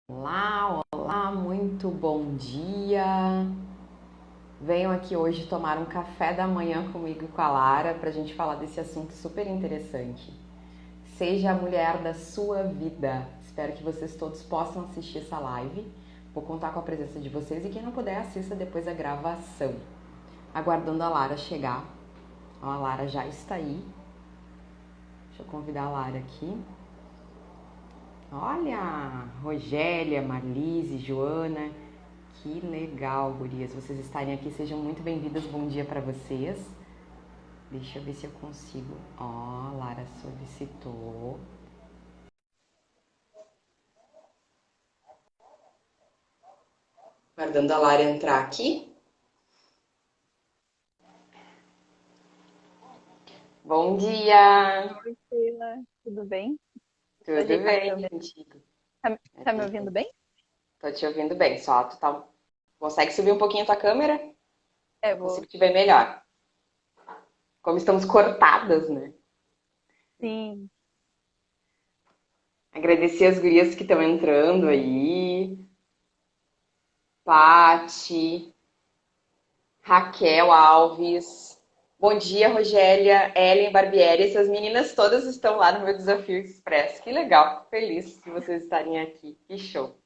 Olá, olá, muito bom dia. Venham aqui hoje tomar um café da manhã comigo e com a Lara para a gente falar desse assunto super interessante. Seja a mulher da sua vida. Espero que vocês todos possam assistir essa live. Vou contar com a presença de vocês e quem não puder assista depois a gravação. Aguardando a Lara chegar. Então, a Lara já está aí. Deixa eu convidar a Lara aqui. Olha, Rogélia, Marlise, Joana, que legal, gurias, vocês estarem aqui, sejam muito bem-vindas, bom dia para vocês. Deixa eu ver se eu consigo. Ó, Lara solicitou. Aguardando a Lara entrar aqui. Bom dia! Oi, Sheila, tudo bem? Vou Tudo ajeitar a bem câmera. contigo? Tá me ouvindo bem? Tô te ouvindo bem, só tu tá... Consegue subir um pouquinho a tua câmera? É, Eu consigo vou. te ver melhor. Como estamos cortadas, né? Sim, Agradecer as gurias que estão entrando aí. Pati, Raquel Alves. Bom dia, Rogélia, Ellen Barbieri. Essas meninas todas estão lá no meu Desafio Expresso. Que legal, fico feliz de vocês estarem aqui. Que show.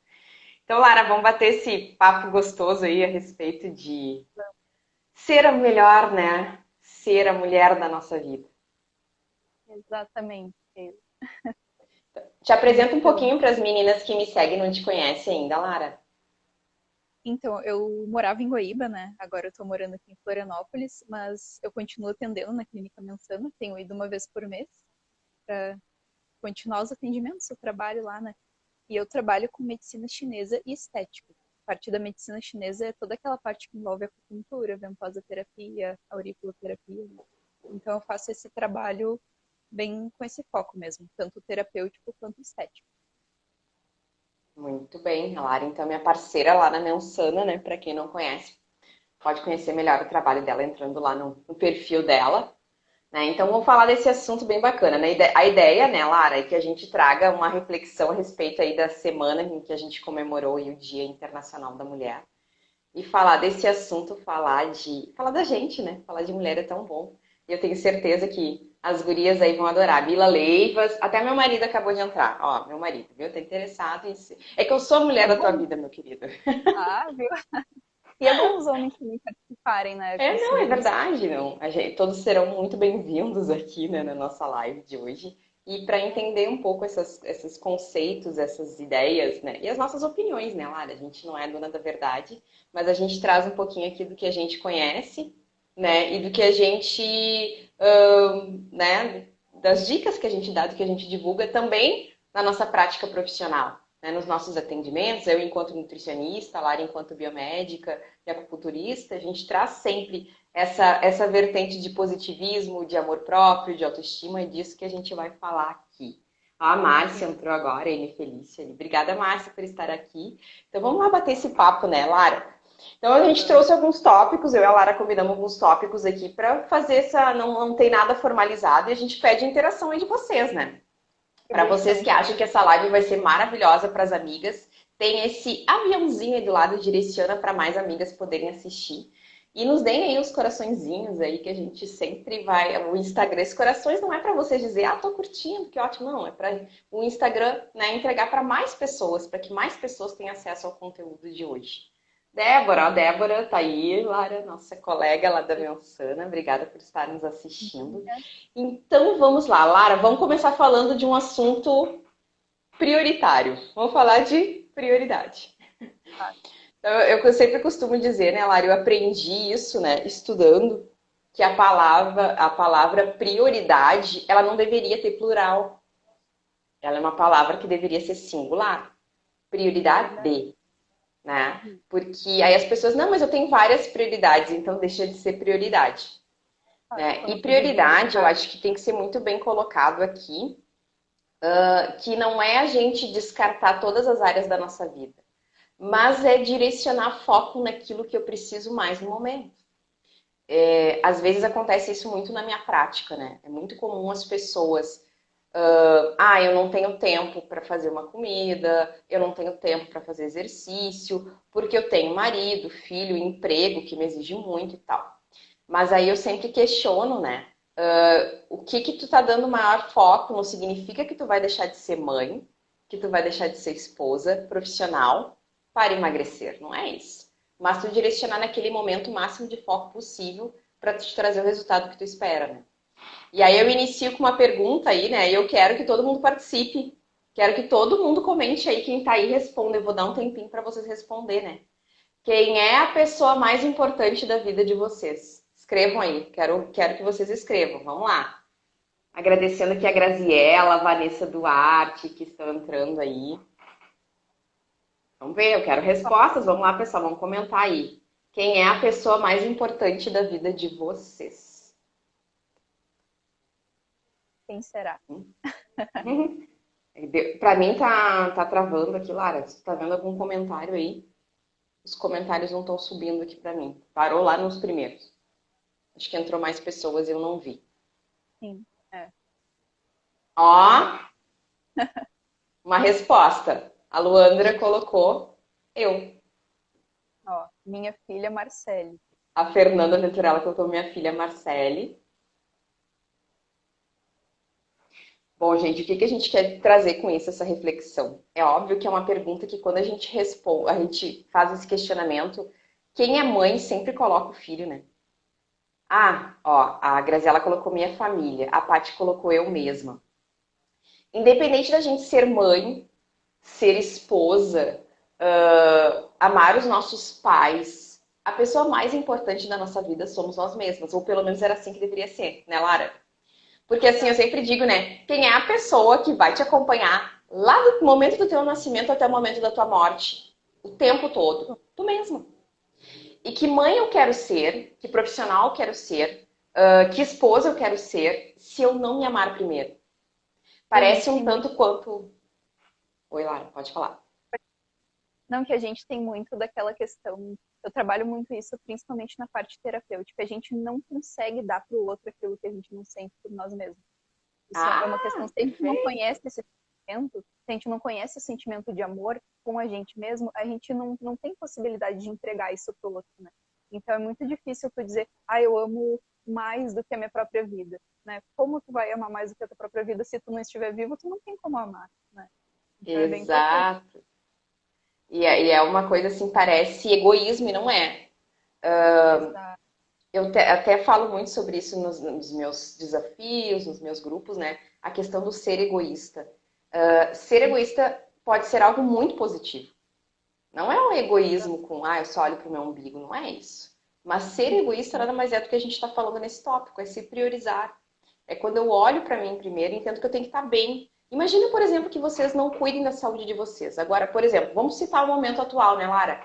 Então, Lara, vamos bater esse papo gostoso aí a respeito de ser a melhor, né? Ser a mulher da nossa vida. exatamente, Sheila. Te apresento um Então, pouquinho para as meninas que me seguem e não te conhecem ainda, Lara. eu morava em Guaíba, né? Agora eu tô morando aqui em Florianópolis, mas eu continuo atendendo na Clínica Mensana. Tenho ido uma vez por mês para continuar os atendimentos. Eu trabalho lá, né? E eu trabalho com medicina chinesa e estética. A parte da medicina chinesa é toda aquela parte que envolve acupuntura, ventosa terapia, auriculoterapia. Então eu faço esse trabalho bem com esse foco mesmo, tanto terapêutico quanto estético. Muito bem, a Lara, então, é minha parceira lá na Mensana, né? Para quem não conhece, pode conhecer melhor o trabalho dela entrando lá no perfil dela. Né? Então, vamos falar desse assunto bem bacana. Né? A ideia, né, Lara, é que a gente traga uma reflexão a respeito aí da semana em que a gente comemorou aí o Dia Internacional da Mulher. E falar desse assunto, falar da gente, né? Falar de mulher é tão bom. E eu tenho certeza que as gurias aí vão adorar. Mila Leivas, até meu marido acabou de entrar. Ó, meu marido, viu? Tá interessado em ser. É que eu sou a mulher É da tua bom. vida, meu querido. Ah, viu? E é bom os homens também participarem, né? Eu É, não, é considero isso. verdade, não. Todos serão muito bem-vindos aqui, né, na nossa live de hoje. E para entender um pouco esses conceitos, essas ideias, né? E as nossas opiniões, né, Lara? A gente não é dona da verdade, mas a gente traz um pouquinho aqui do que a gente conhece, né? E do que a gente, né? Das dicas que a gente dá, do que a gente divulga também na nossa prática profissional, né? Nos nossos atendimentos, eu enquanto nutricionista, a Lara enquanto biomédica, e acupunturista, a gente traz sempre essa vertente de positivismo, de amor próprio, de autoestima, e disso que a gente vai falar aqui. A Márcia entrou agora, a Amy Felícia. Obrigada, Márcia, por estar aqui. Então vamos lá bater esse papo, né, Lara? Então a gente Vamos. trouxe alguns tópicos, eu e a Lara combinamos alguns tópicos aqui para fazer essa. Não tem nada formalizado e a gente pede a interação aí de vocês, né? Para vocês Então, que acham que essa live vai ser maravilhosa para as amigas, tem esse aviãozinho aí do lado, direciona para mais amigas poderem assistir. E nos deem aí os coraçõezinhos aí que a gente sempre vai. O Instagram, esses corações não é para vocês dizer, ah, tô curtindo, que ótimo, não. É para o Instagram, né, entregar para mais pessoas, para que mais pessoas tenham acesso ao conteúdo de hoje. Débora, a Débora tá aí, Lara, nossa colega lá da Mensana. Obrigada por estar nos assistindo. Então vamos lá, Lara, vamos começar falando de um assunto prioritário. Vamos falar de prioridade. tá. Então, eu sempre costumo dizer, né, Lara, eu aprendi isso, né, estudando, que a palavra prioridade, ela não deveria ter plural. Ela é uma palavra que deveria ser singular. Verdade. Prioridade, né? Uhum. Porque aí as pessoas, não, mas eu tenho várias prioridades, então deixa de ser prioridade. Ah, Né? quando E tu divide, prioridade, eu acho que tem que ser muito bem colocado aqui, que não é a gente descartar todas as áreas da nossa vida, mas é direcionar foco naquilo que eu preciso mais no momento. Às vezes acontece isso muito na minha prática, né? É muito comum as pessoas. Eu não tenho tempo para fazer uma comida, eu não tenho tempo para fazer exercício, porque eu tenho marido, filho, emprego que me exige muito e tal. Mas aí eu sempre questiono, né? O que que tu tá dando maior foco não significa que tu vai deixar de ser mãe, que tu vai deixar de ser esposa, profissional, para emagrecer. Não é isso. Mas tu direcionar naquele momento o máximo de foco possível para te trazer o resultado que tu espera, né? E aí eu inicio com uma pergunta aí, né? E eu quero que todo mundo participe. Quero que todo mundo comente aí, quem tá aí responda. Eu vou dar um tempinho para vocês responder, né? Quem é a pessoa mais importante da vida de vocês? Escrevam aí. Quero que vocês escrevam. Vamos lá. Agradecendo aqui a Graziella, a Vanessa Duarte, que estão entrando aí. Vamos ver, eu quero respostas. Vamos lá, pessoal, vamos comentar aí. Quem é a pessoa mais importante da vida de vocês? Quem será? Pra mim tá travando aqui, Lara. Você tá vendo algum comentário aí? Os comentários não estão subindo aqui pra mim. Parou lá nos primeiros. Acho que entrou mais pessoas e eu não vi. Sim, é. Ó, uma resposta. A Luandra colocou eu. Ó, minha filha Marcele. A Fernanda Venturella colocou minha filha Marcele. Bom, gente, o que que a gente quer trazer com isso, essa reflexão? É óbvio que é uma pergunta que quando a gente responde, a gente faz esse questionamento, quem é mãe sempre coloca o filho, né? Ó, a Graziela colocou minha família, a Paty colocou eu mesma. Independente da gente ser mãe, ser esposa, amar os nossos pais, a pessoa mais importante da nossa vida somos nós mesmas, ou pelo menos era assim que deveria ser, né, Lara? Porque assim, eu sempre digo, né? Quem é a pessoa que vai te acompanhar lá do momento do teu nascimento até o momento da tua morte? O tempo todo. Tu mesma. E que mãe eu quero ser, que profissional eu quero ser, que esposa eu quero ser, se eu não me amar primeiro. Parece um tanto quanto... Oi, Lara, pode falar. Não, que a gente tem muito daquela questão. Eu trabalho muito isso, principalmente na parte terapêutica. A gente não consegue dar para o outro aquilo que a gente não sente por nós mesmos. Isso é uma questão. Se a gente não conhece esse sentimento, se a gente não conhece o sentimento de amor com a gente mesmo, a gente não tem possibilidade de entregar isso para o outro, né? Então é muito difícil tu dizer, eu amo mais do que a minha própria vida, né? Como tu vai amar mais do que a tua própria vida se tu não estiver vivo, tu não tem como amar, né? Então é bem importante. Exato. E é uma coisa assim, parece egoísmo e não é. Exato. Eu até falo muito sobre isso nos meus desafios, nos meus grupos, né? A questão do ser egoísta. Ser egoísta pode ser algo muito positivo. Não é um egoísmo com, eu só olho para o meu umbigo, não é isso. Mas ser egoísta nada mais é do que a gente está falando nesse tópico, é se priorizar. É quando eu olho para mim primeiro e entendo que eu tenho que estar bem. Imagina, por exemplo, que vocês não cuidem da saúde de vocês. Agora, por exemplo, vamos citar o momento atual, né, Lara?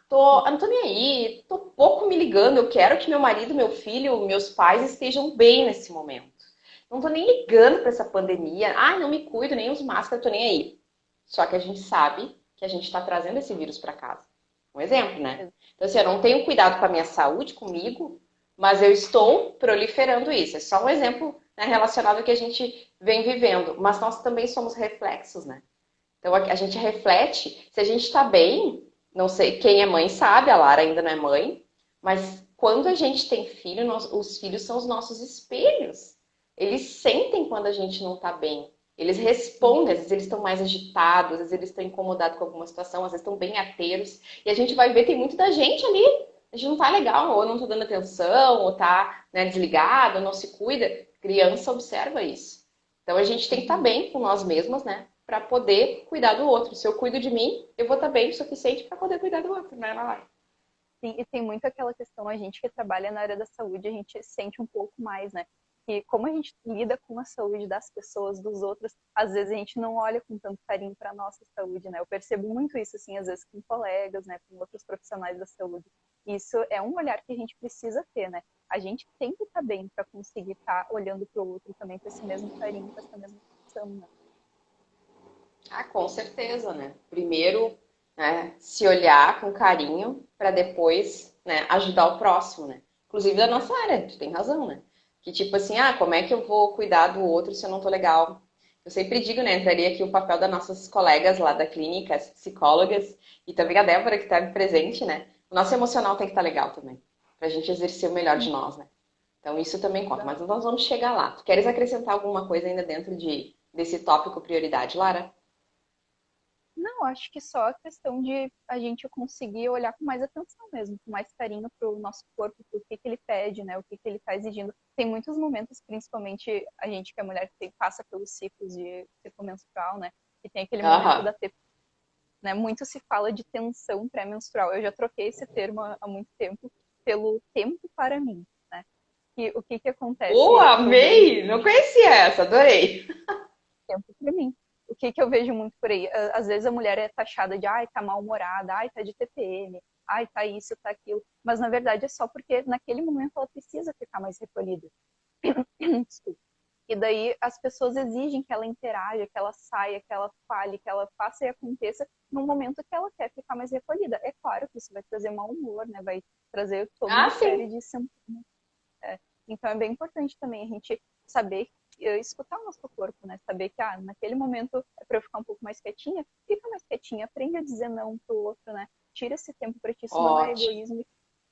Não tô nem aí, tô pouco me ligando. Eu quero que meu marido, meu filho, meus pais estejam bem nesse momento. Não tô nem ligando para essa pandemia. Não me cuido, nem uso máscara, tô nem aí. Só que a gente sabe que a gente está trazendo esse vírus para casa. Um exemplo, né? Então, assim, eu não tenho cuidado com a minha saúde, comigo, mas eu estou proliferando isso. É só um exemplo, né, relacionado ao que a gente vem vivendo. Mas nós também somos reflexos, né? Então a gente reflete. Se a gente está bem, não sei, quem é mãe sabe, a Lara ainda não é mãe, mas quando a gente tem filho, os filhos são os nossos espelhos. Eles sentem quando a gente não está bem. Eles respondem, às vezes eles estão mais agitados, às vezes eles estão incomodados com alguma situação, às vezes estão bem arteiros. E a gente vai ver, tem muito da gente ali. A gente não tá legal, ou não tá dando atenção, ou tá, né, desligado, ou não se cuida. Criança observa isso. Então a gente tem que estar bem com nós mesmas, né? Para poder cuidar do outro. Se eu cuido de mim, eu vou estar bem o suficiente para poder cuidar do outro, né, Lara? Sim, e tem muito aquela questão, a gente que trabalha na área da saúde, a gente sente um pouco mais, né? E como a gente lida com a saúde das pessoas, dos outros, às vezes a gente não olha com tanto carinho para nossa saúde, né? Eu percebo muito isso, assim, às vezes com colegas, né? Com outros profissionais da saúde. Isso é um olhar que a gente precisa ter, né? A gente tem que estar bem para conseguir estar olhando para o outro também com esse mesmo carinho, com essa mesma atenção, né? Com certeza, né? Primeiro, né, se olhar com carinho para depois, né, ajudar o próximo, né? Inclusive da nossa área, tu tem razão, né? Que tipo assim, como é que eu vou cuidar do outro se eu não tô legal? Eu sempre digo, né? Entraria aqui o papel das nossas colegas lá da clínica, as psicólogas, e também a Débora, que está presente, né? O nosso emocional tem que estar legal também, pra gente exercer o melhor de nós, né? Então isso também conta, mas nós vamos chegar lá. Tu queres acrescentar alguma coisa ainda dentro desse tópico prioridade, Lara? Não, acho que só a questão de a gente conseguir olhar com mais atenção mesmo, com mais carinho para o nosso corpo, para o que ele pede, né? O que ele está exigindo. Tem muitos momentos, principalmente a gente que é mulher que passa pelos ciclos de ciclo menstrual, né? E tem aquele momento Aham. da né? Muito se fala de tensão pré-menstrual. Eu já troquei esse termo há muito tempo pelo tempo para mim, né? E o que acontece? Eu vejo Amei! Não conhecia essa, adorei. tempo para mim. O que eu vejo muito por aí? Às vezes a mulher é taxada de, ai, tá mal-humorada, ai, tá de TPM, ai, tá isso, tá aquilo. Mas na verdade é só porque naquele momento ela precisa ficar mais recolhida. Desculpa. E daí as pessoas exigem que ela interaja, que ela saia, que ela fale, que ela faça e aconteça no momento que ela quer ficar mais recolhida. É claro que isso vai trazer mau humor, né? Vai trazer toda Ah, uma sim. série de sintomas. É. Então é bem importante também a gente saber escutar o nosso corpo, né? Saber que naquele momento é para eu ficar um pouco mais quietinha, fica mais quietinha, aprende a dizer não pro outro, né? Tira esse tempo para ti, isso não é Ótimo. egoísmo, é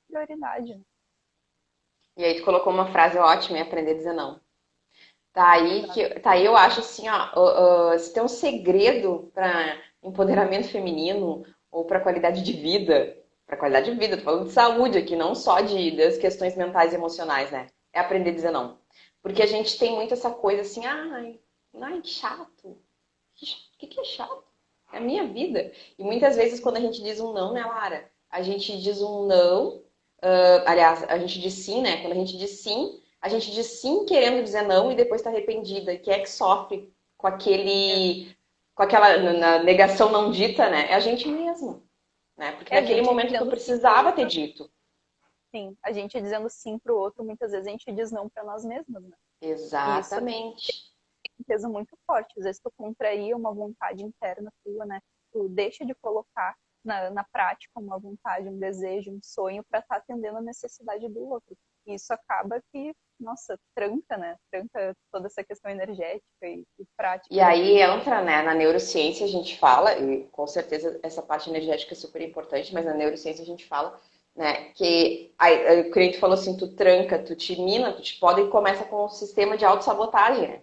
prioridade, né? E aí tu colocou uma frase ótima, é aprender a dizer não. Tá aí eu acho assim, ó, se tem um segredo para empoderamento feminino ou para qualidade de vida, tô falando de saúde aqui, não só das questões mentais e emocionais, né? É aprender a dizer não. Porque a gente tem muito essa coisa assim, ai, que chato. Que é chato? É a minha vida. E muitas vezes quando a gente diz um não, né, Lara? A gente diz um não, aliás, a gente diz sim, né? Quando a gente diz sim querendo dizer não e depois está arrependida. E quem é que sofre com com aquela negação não dita, né? É a gente mesma, né? Porque É a naquele gente momento tu dizendo sim pro precisava ter outro, dito. sim. A gente dizendo sim pro outro, muitas vezes a gente diz não para nós mesmos, né? E isso Exatamente. um peso muito forte. Às vezes tu contraía uma vontade interna tua, né? Tu deixa de colocar na prática uma vontade, um desejo, um sonho para estar atendendo a necessidade do outro. E isso acaba que, nossa, tranca, né? Tranca toda essa questão energética e E prática da aí vida. entra, né, na neurociência a gente fala, e com certeza essa parte energética é super importante, mas na neurociência a gente fala, né, que o cliente falou assim, tu tranca, tu te mina, tu te pode e começa com um sistema de autossabotagem, né?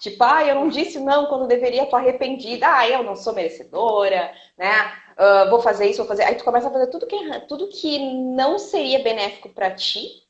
Tipo, eu não disse não quando deveria, tô arrependida, eu não sou merecedora, né? Vou fazer isso, vou fazer. Aí tu começa a fazer tudo que não seria benéfico para ti,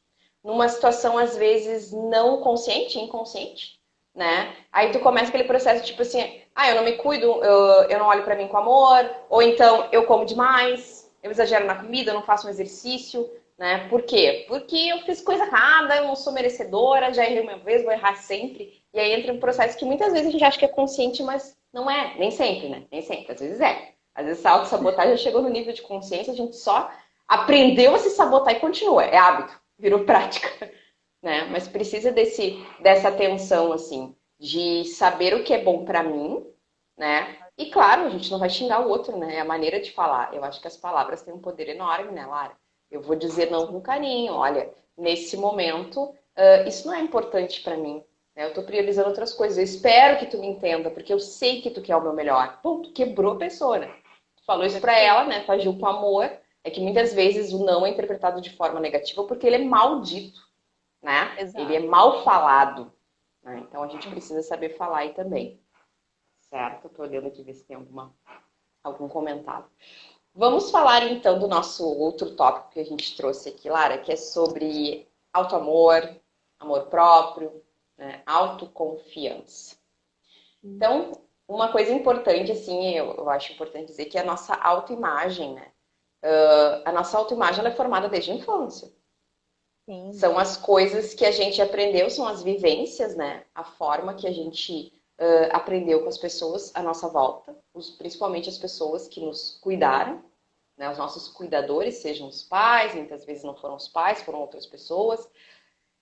numa situação às vezes não consciente, inconsciente, né? Aí tu começa aquele processo tipo assim, eu não me cuido, eu não olho para mim com amor, ou então eu como demais, eu exagero na comida, eu não faço um exercício, né? Por quê? Porque eu fiz coisa errada, eu não sou merecedora, já errei uma vez, vou errar sempre. E aí entra um processo que muitas vezes a gente acha que é consciente, mas não é, nem sempre, né? Nem sempre, às vezes é. Às vezes a autossabotagem já chegou no nível de consciência, a gente só aprendeu a se sabotar e continua, é hábito, virou prática, né? Mas precisa dessa atenção, assim, de saber o que é bom para mim, né? E claro, a gente não vai xingar o outro, né? É a maneira de falar. Eu acho que as palavras têm um poder enorme, né, Lara? Eu vou dizer não com carinho. Olha, nesse momento, isso não é importante para mim. Né? Eu tô priorizando outras coisas. Eu espero que tu me entenda, porque eu sei que tu quer o meu melhor. Pô, tu quebrou a pessoa, né? Tu falou isso pra Perfeito. ela, né? Tu agiu com amor. É que muitas vezes o não é interpretado de forma negativa porque ele é maldito, né? Ele é Exato. mal falado, né? Então a gente precisa saber falar aí também, certo? Eu tô olhando aqui ver se tem algum comentário. Vamos falar então do nosso outro tópico que a gente trouxe aqui, Lara, que é sobre autoamor, amor próprio, né? Autoconfiança. Então, uma coisa importante, assim, eu acho importante dizer que a nossa autoimagem, né? A nossa autoimagem ela é formada desde a infância. Sim, São as coisas que a gente aprendeu, são as vivências, né? A forma que a gente aprendeu com as pessoas à nossa volta, principalmente as pessoas que nos cuidaram, né? Os nossos cuidadores, sejam os pais, muitas vezes não foram os pais, foram outras pessoas,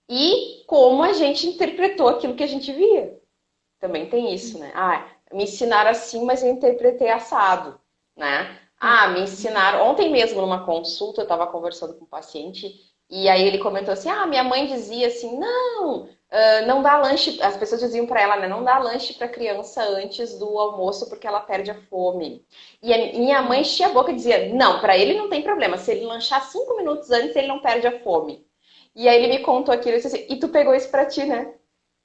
e como a gente interpretou aquilo que a gente via. Também tem isso, né? Me ensinaram assim, mas eu interpretei assado, né? sim, Me ensinaram. Ontem mesmo, numa consulta, eu estava conversando com um paciente e aí ele comentou assim: minha mãe dizia assim, não. Não dá lanche, as pessoas diziam para ela, né, não dá lanche para criança antes do almoço porque ela perde a fome. E a minha mãe enchia a boca e dizia, não, para ele não tem problema, se ele lanchar 5 minutos antes, ele não perde a fome. E aí ele me contou aquilo e disse assim, e tu pegou isso pra ti, né?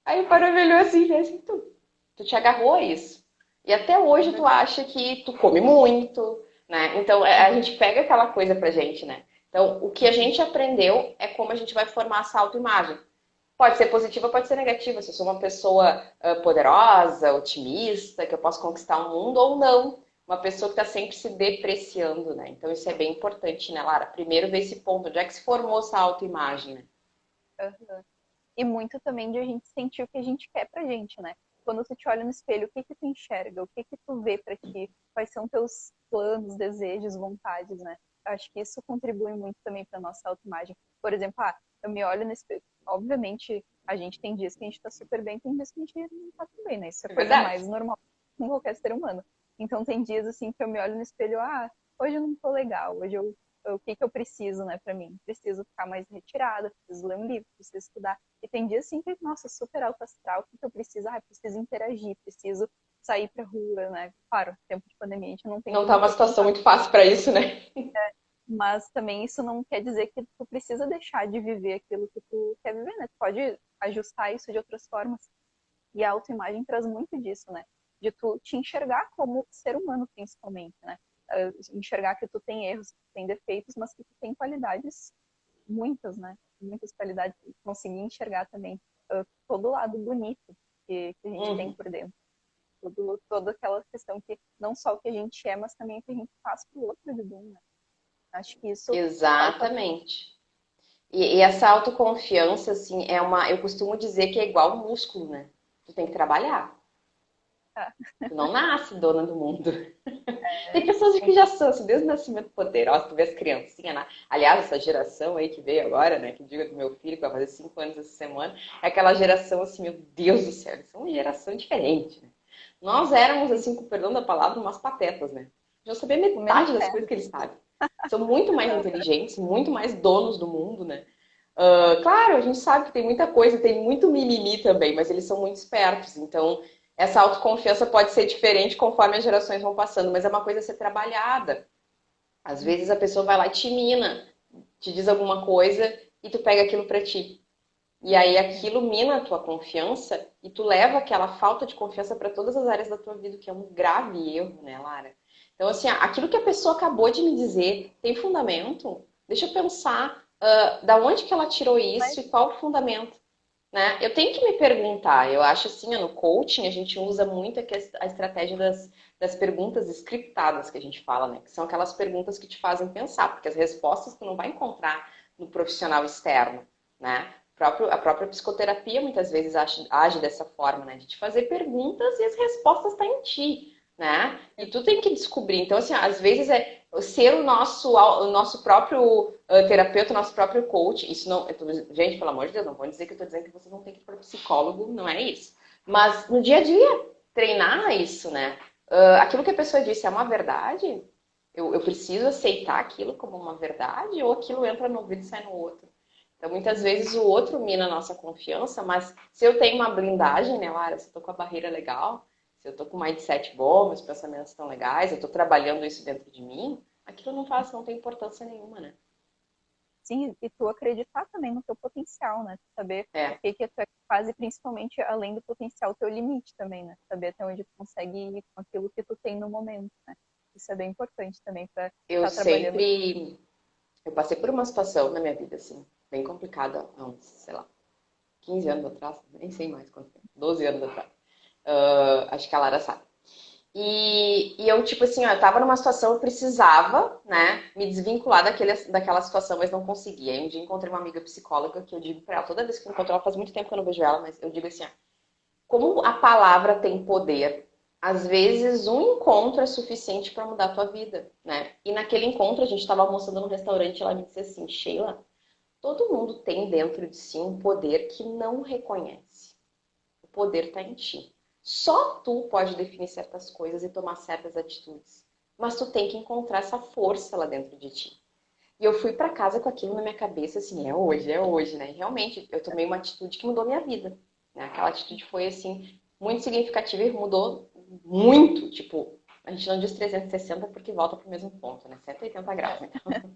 Aí o pai me olhou assim, né, assim, tu te agarrou a isso. E até hoje tu acha que tu come muito, né? Então a gente pega aquela coisa pra gente, né? Então o que a gente aprendeu é como a gente vai formar essa autoimagem. Pode ser positiva, pode ser negativa. Se eu sou uma pessoa poderosa, otimista, que eu posso conquistar o mundo ou não. Uma pessoa que está sempre se depreciando, né? Então isso é bem importante, né, Lara? Primeiro ver esse ponto, onde é que se formou essa autoimagem, né? Uhum. E muito também de a gente sentir o que a gente quer pra gente, né? Quando tu te olha no espelho, o que que tu enxerga? O que que tu vê pra ti? Quais são teus planos, desejos, vontades, né? Eu acho que isso contribui muito também pra nossa autoimagem. Por exemplo, eu me olho no espelho. Obviamente, a gente tem dias que a gente tá super bem, tem dias que a gente não tá tão bem, né? Isso é a coisa Verdade. mais normal com qualquer ser humano. Então tem dias assim que eu me olho no espelho, hoje eu não tô legal, hoje o que que eu preciso, né, para mim? Preciso ficar mais retirada, preciso ler um livro, preciso estudar. E tem dias assim que, nossa, super alto astral, o que que eu preciso? Preciso interagir, preciso sair pra rua, né? Claro, tempo de pandemia a gente não tem Não tá como uma ter situação contato, muito fácil para isso, né? mas também isso não quer dizer que tu precisa deixar de viver aquilo que tu quer viver, né? Tu pode ajustar isso de outras formas. E a autoimagem traz muito disso, né? De tu te enxergar como ser humano, principalmente, né? Enxergar que tu tem erros, que tu tem defeitos, mas que tu tem qualidades muitas, né? Muitas qualidades. Conseguir enxergar também todo o lado bonito que a gente tem Uhum. por dentro. Toda aquela questão que não só o que a gente é, mas também o que a gente faz pro outro de bom, né? Acho que isso falta. Exatamente. E essa autoconfiança, assim, eu costumo dizer que é igual músculo, né? Tu tem que trabalhar. Tá? Tu não nasce dona do mundo. Tem É, pessoas que já são, assim, desde o nascimento poderosas, tu vê as criancinhas, né? Aliás, essa geração aí que veio agora, né? Que diga do meu filho, que vai fazer 5 anos essa semana, é aquela geração assim, meu Deus do céu, eles são uma geração diferente, né? Nós éramos, assim, com perdão da palavra, umas patetas, né? Já sabia com menos metade das terra. coisas que eles sabem. São muito mais inteligentes, muito mais donos do mundo, né? Claro, a gente sabe que tem muita coisa, tem muito mimimi também, mas eles são muito espertos. Então, essa autoconfiança pode ser diferente conforme as gerações vão passando, mas é uma coisa a ser trabalhada. Às vezes a pessoa vai lá e te mina, te diz alguma coisa e tu pega aquilo pra ti. E aí aquilo mina a tua confiança e tu leva aquela falta de confiança para todas as áreas da tua vida, o que é um grave erro, né, Lara? Então, assim, aquilo que a pessoa acabou de me dizer tem fundamento? Deixa eu pensar, da onde que ela tirou Mas isso e qual o fundamento, né? Eu tenho que me perguntar, eu acho assim, no coaching a gente usa muito a estratégia das perguntas scriptadas que a gente fala, né? Que são aquelas perguntas que te fazem pensar, porque as respostas tu não vai encontrar no profissional externo, né? A própria psicoterapia muitas vezes age dessa forma, né? De te fazer perguntas e as respostas estão em ti, né? E tu tem que descobrir. Então, assim, às vezes é ser o nosso próprio terapeuta, o nosso próprio coach. Isso não. Gente, pelo amor de Deus, não vou dizer que eu tô dizendo que vocês não tem que ir para psicólogo, não é isso. Mas no dia a dia, treinar isso, né? Aquilo que a pessoa disse é uma verdade? Eu preciso aceitar aquilo como uma verdade ou aquilo entra no ouvido e sai no outro? Então, muitas vezes o outro mina a nossa confiança, mas se eu tenho uma blindagem, né, Lara? Se eu tô com a barreira legal, se eu tô com um mindset bom, meus pensamentos estão legais, eu tô trabalhando isso dentro de mim, aquilo não tem importância nenhuma, né? sim, e tu acreditar também no teu potencial, né? Saber o É, que que tu é capaz e principalmente além do potencial, o teu limite também, né? Saber até onde tu consegue ir com aquilo que tu tem no momento, né? Isso é bem importante também para eu estar trabalhando. sempre, eu passei por uma situação na minha vida, assim, bem complicada, há uns, sei lá, 15 anos atrás, nem sei mais quanto tempo, 12 anos atrás. Acho que a Lara sabe. E eu, tipo assim, ó, eu tava numa situação, eu precisava, né, me desvincular daquela situação, mas não conseguia. Aí um dia encontrei uma amiga psicóloga que eu digo pra ela, toda vez que eu encontro ela, faz muito tempo que eu não vejo ela, mas eu digo assim, ó, como a palavra tem poder, às vezes um encontro é suficiente pra mudar a tua vida, né? E naquele encontro a gente tava almoçando num restaurante e ela me disse assim, Sheila, todo mundo tem dentro de si um poder que não reconhece. O poder está em ti. Só tu pode definir certas coisas e tomar certas atitudes. Mas tu tem que encontrar essa força lá dentro de ti. E eu fui para casa com aquilo na minha cabeça, assim, é hoje, né? E realmente, eu tomei uma atitude que mudou minha vida. né? Aquela atitude foi, assim, muito significativa e mudou muito. Tipo, a gente não diz 360 porque volta para o mesmo ponto, né? 180 graus, então.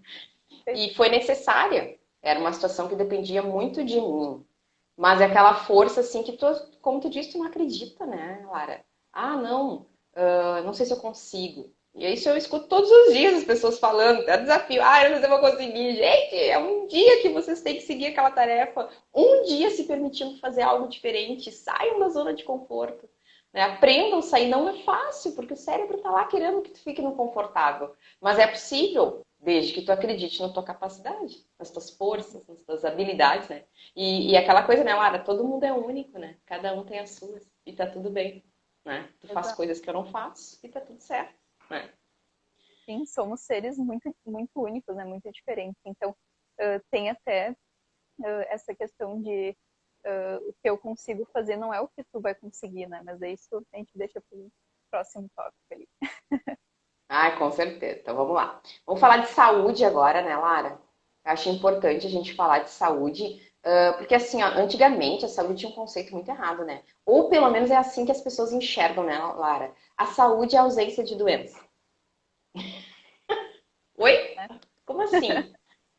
E foi necessária. Era uma situação que dependia muito de mim. Mas é aquela força, assim, que tu, como tu disse, tu não acredita, né, Lara? Ah, não, não sei se eu consigo. E isso eu escuto todos os dias as pessoas falando, é desafio. Ah, eu não sei se eu vou conseguir. Gente, é um dia que vocês têm que seguir aquela tarefa. Um dia se permitindo fazer algo diferente. Saiam da zona de conforto. Né? Aprendam a sair. Não é fácil, porque o cérebro tá lá querendo que tu fique no confortável. Mas é possível, desde que tu acredite na tua capacidade, nas tuas forças, nas tuas habilidades, né? E aquela coisa, né, Lara? Todo mundo é único, né? Cada um tem as suas. E tá tudo bem, né? Tu faz Exato. coisas que eu não faço e tá tudo certo, né? Sim, somos seres muito, muito únicos, né? Muito diferentes. Então, tem até essa questão de o que eu consigo fazer não é o que tu vai conseguir, né? Mas é isso a gente deixa para o próximo tópico ali. Ai, com certeza. Então vamos lá. Vamos falar de saúde agora, né, Lara? Eu acho importante a gente falar de saúde, porque assim, ó, antigamente a saúde tinha um conceito muito errado, né? Ou pelo menos é assim que as pessoas enxergam, né, Lara? A saúde é a ausência de doença. Oi? Né? Como assim?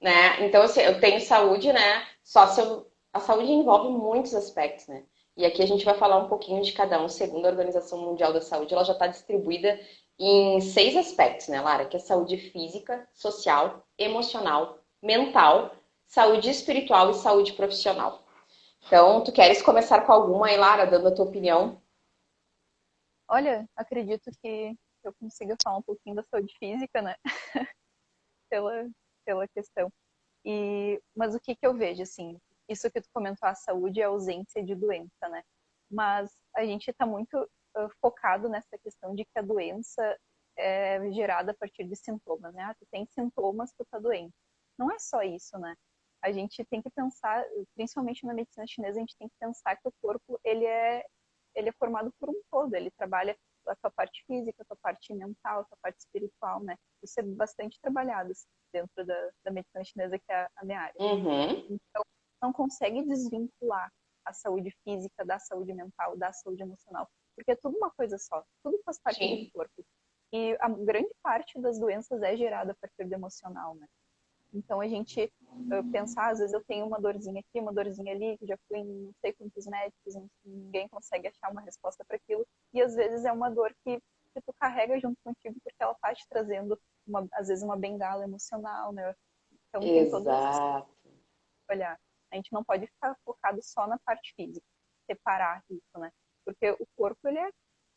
Né? Então, assim, eu tenho saúde, né? Só se eu... A saúde envolve muitos aspectos, né? E aqui a gente vai falar um pouquinho de cada um. Segundo a Organização Mundial da Saúde, ela já está distribuída em 6 aspectos, né, Lara? Que é saúde física, social, emocional, mental, saúde espiritual e saúde profissional. Então, tu queres começar com alguma aí, Lara, dando a tua opinião? Olha, acredito que eu consiga falar um pouquinho da saúde física, né? Pela, pela questão. Mas o que que eu vejo, assim, isso que tu comentou, a saúde é a ausência de doença, né? Mas a gente está muito focado nessa questão de que a doença é gerada a partir de sintomas, né? Ah, tu tem sintomas, tu tá doente. Não é só isso, né? A gente tem que pensar, principalmente na medicina chinesa, a gente tem que pensar que o corpo, ele é formado por um todo, ele trabalha a tua parte física, a tua parte mental, a tua parte espiritual, né? Isso é bastante trabalhado assim, dentro da medicina chinesa, que é a minha área. Uhum. Então, não consegue desvincular a saúde física da saúde mental, da saúde emocional, porque é tudo uma coisa só, tudo faz parte do Sim. corpo. E a grande parte das doenças é gerada a partir do emocional, né? Então a gente pensar, às vezes eu tenho uma dorzinha aqui, uma dorzinha ali, que já fui em não sei quantos médicos, ninguém consegue achar uma resposta para aquilo, e às vezes é uma dor que tu carrega junto contigo porque ela tá te trazendo às vezes uma bengala emocional, né? Então tem todos esses Exato. olhar. A gente não pode ficar focado só na parte física, separar isso, né? Porque o corpo é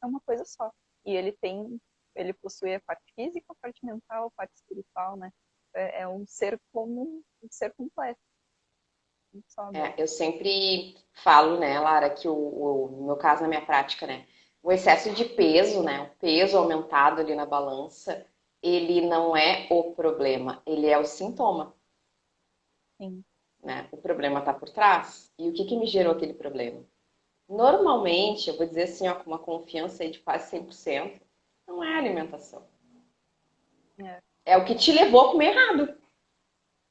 uma coisa só e ele possui a parte física, a parte mental, a parte espiritual, né? É um ser comum, um ser completo, não só mesmo. Eu sempre falo, né, Lara, que no meu caso, na minha prática, né, o excesso de peso, né, o peso aumentado ali na balança, ele não é o problema, ele é o sintoma, Sim. né? O problema está por trás. E o que que me gerou aquele problema? Normalmente, eu vou dizer assim, ó, com uma confiança aí de quase 100%, não é a alimentação. É. É o que te levou a comer errado,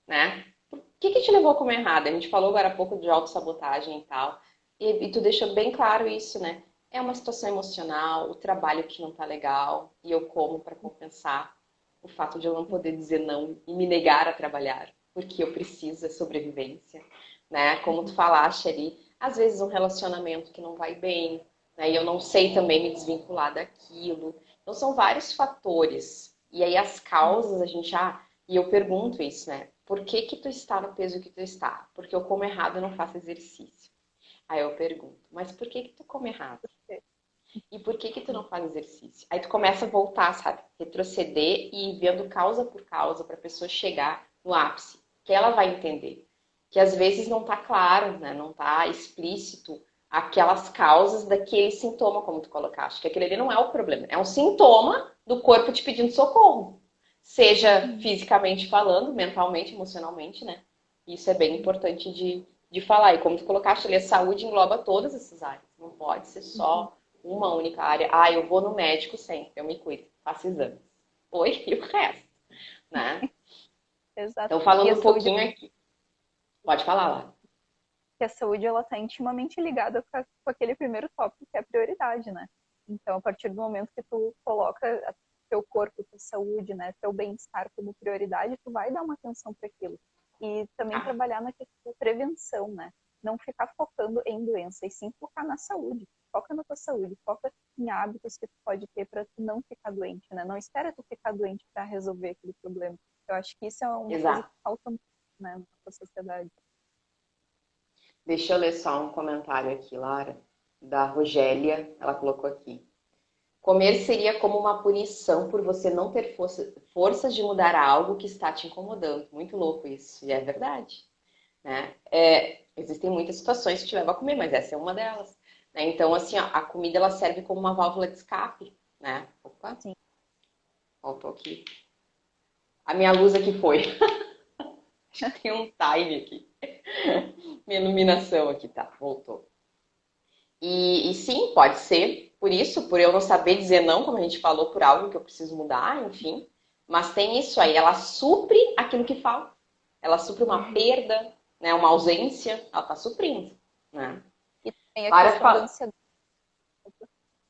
né? O que que te levou a comer errado? A gente falou agora há pouco de autossabotagem e tal. E tu deixou bem claro isso, né? É uma situação emocional, o trabalho que não tá legal, e eu como para compensar o fato de eu não poder dizer não e me negar a trabalhar, porque eu preciso, é sobrevivência, né? Como tu Uhum. falaste ali, às vezes um relacionamento que não vai bem, né? E eu não sei também me desvincular daquilo. Então são vários fatores. E aí as causas a gente e eu pergunto isso, né? Por que que tu está no peso que tu está? Porque eu como errado e não faço exercício. Aí eu pergunto, mas por que que tu come errado? E por que que tu não faz exercício? Aí tu começa a voltar, sabe? Retroceder e ir vendo causa por causa para a pessoa chegar no ápice, que ela vai entender. Que às vezes não tá claro, né? Não tá explícito aquelas causas daquele sintoma, como tu colocaste, que aquele ali não é o problema, é um sintoma do corpo te pedindo socorro. Seja Uhum. fisicamente falando, mentalmente, emocionalmente, né? Isso é bem importante de falar. E como tu colocaste ali, a saúde engloba todas essas áreas. Não pode ser Uhum. só uma única área. Ah, eu vou no médico sempre, eu me cuido, faço exames. Oi, e o resto, né? Exato. Então, E falando a um saúde pouquinho aqui. Pode falar lá. a saúde, ela tá intimamente ligada com aquele primeiro tópico, que é a prioridade, né? Então, a partir do momento que tu coloca teu corpo, tua saúde, né, teu bem-estar como prioridade, tu vai dar uma atenção para aquilo. E também Ah, trabalhar na questão da prevenção, né? Não ficar focando em doença, e sim focar na saúde. Foca na tua saúde, foca em hábitos que tu pode ter para tu não ficar doente, né? Não espera tu ficar doente para resolver aquele problema. Eu acho que isso é uma coisa que exato. falta muito, né, na nossa sociedade. Deixa eu ler só um comentário aqui, Lara, da Rogélia. Ela colocou aqui. Comer seria como uma punição por você não ter forças de mudar algo que está te incomodando. Muito louco isso, e é verdade, né? Existem muitas situações que te levam a comer, mas essa é uma delas, né? Então, assim, ó, a comida ela serve como uma válvula de escape, né? Opa, Sim. faltou aqui. A minha luz aqui foi. Tem um time aqui. Minha iluminação aqui, tá, voltou. E sim, pode ser por isso, por eu não saber dizer não, como a gente falou, por algo que eu preciso mudar, enfim. Mas tem isso aí, ela supre aquilo que falta. Ela supre uma Uhum. perda, né, uma ausência, ela está suprindo, né? E tem a Para questão da falar. ansiedade.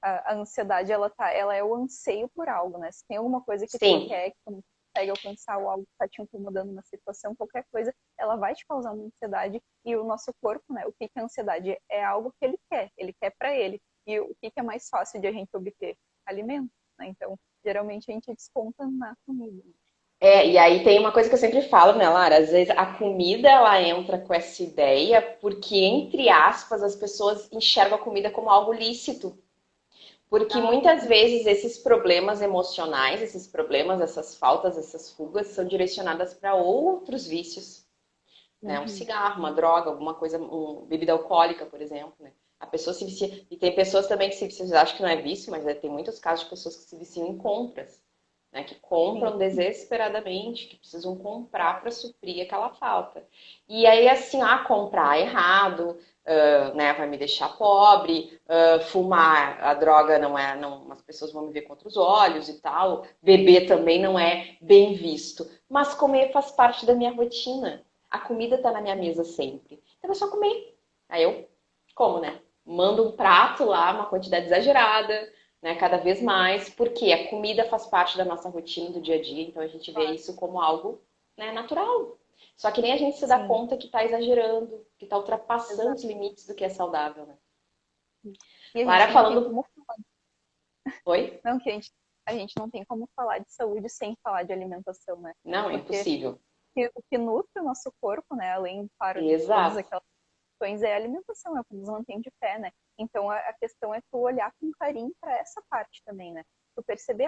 A ansiedade, ela é o anseio por algo, né? Se tem alguma coisa que tu Sim, quer, que tu não consegue alcançar, ou algo que está te incomodando na situação, qualquer coisa, ela vai te causar uma ansiedade. E o nosso corpo, né? O que é ansiedade? É algo que ele quer para ele. E o que é mais fácil de a gente obter? Alimento, né? Então, geralmente a gente desconta na comida. e aí tem uma coisa que eu sempre falo, né, Lara? Às vezes a comida ela entra com essa ideia porque, entre aspas, as pessoas enxergam a comida como algo lícito. Porque Ah, muitas vezes esses problemas emocionais, esses problemas, essas faltas, essas fugas são direcionadas para outros vícios, né? Um uhum. cigarro, uma droga, alguma coisa, bebida alcoólica, por exemplo, né? A pessoa se vicia. E tem pessoas também que se viciam, eu acho que não é vício, mas tem muitos casos de pessoas que se viciam em compras, né? Que Sim, compram desesperadamente, que precisam comprar para suprir aquela falta. E aí, assim, comprar errado, né? Vai me deixar pobre, fumar, a droga não é, não, as pessoas vão me ver com outros olhos e tal. Beber também não é bem visto. Mas comer faz parte da minha rotina. A comida tá na minha mesa sempre. Então é só comer. Aí eu como, né? Mando um prato lá, uma quantidade exagerada, né? Cada vez mais, porque a comida faz parte da nossa rotina do dia a dia, então a gente vê claro. isso como algo, né, natural. Só que nem a gente se dá Sim, conta que tá exagerando, que tá ultrapassando exato. os limites do que é saudável, né? E a Lara gente não tem falando. como falar, Oi? não, que a gente não tem como falar de saúde sem falar de alimentação, né? Não, é Porque impossível. o que nutre o nosso corpo, né, além, claro, de todas Exato. aquelas questões, é a alimentação, é o que nos mantém de pé, né? Então, a questão é tu olhar com carinho para essa parte também, né? Tu perceber,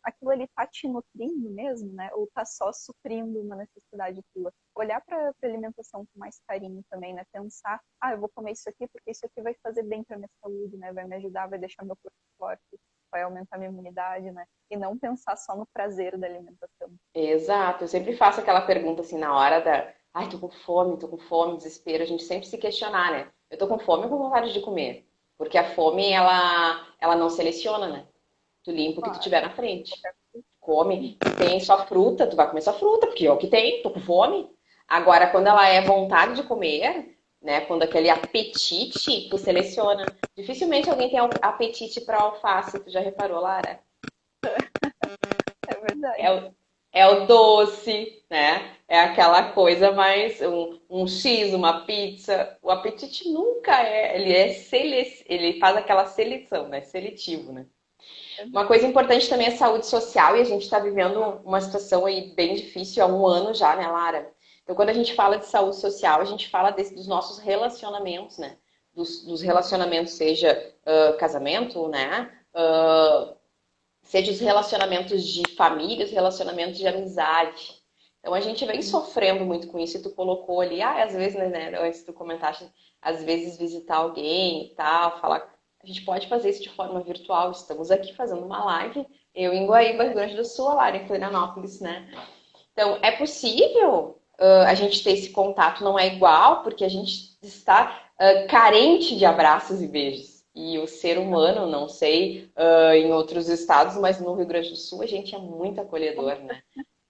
aquilo ali tá te nutrindo mesmo, né? Ou tá só suprindo uma necessidade tua. Olhar para a alimentação com mais carinho também, né? Pensar, eu vou comer isso aqui porque isso aqui vai fazer bem para minha saúde, né? Vai me ajudar, vai deixar meu corpo forte, vai aumentar minha imunidade, né? E não pensar só no prazer da alimentação. Exato. Eu sempre faço aquela pergunta assim na hora da. Ai, tô com fome, desespero. A gente sempre se questionar, né? Eu tô com fome ou com vontade de comer? Porque a fome, ela não seleciona, né? Tu limpa o que tu Claro. tiver na frente. Come. Se tem só fruta, tu vai comer só fruta, porque é o que tem, tô com fome. Agora, quando ela é vontade de comer, né? Quando aquele apetite, tu seleciona. Dificilmente alguém tem apetite pra alface, tu já reparou, Lara? É verdade. É o doce, né? É aquela coisa mais um X, uma pizza. O apetite nunca ele faz aquela seleção, né? Seletivo, né? Uma coisa importante também é a saúde social e a gente está vivendo uma situação aí bem difícil há um ano já, né, Lara? Então, quando a gente fala de saúde social, a gente fala dos nossos relacionamentos, né? Dos relacionamentos, seja casamento, né? Seja os relacionamentos de família, os relacionamentos de amizade. Então a gente vem sofrendo muito com isso e tu colocou ali, às vezes, né, antes tu comentaste, às vezes visitar alguém e tal, falar, a gente pode fazer isso de forma virtual, estamos aqui fazendo uma live, eu em Guaíba, Rio Grande do Sul, a Lara em Florianópolis, né? Então é possível a gente ter esse contato, não é igual, porque a gente está carente de abraços e beijos. E o ser humano, não sei em outros estados, mas no Rio Grande do Sul a gente é muito acolhedor, né?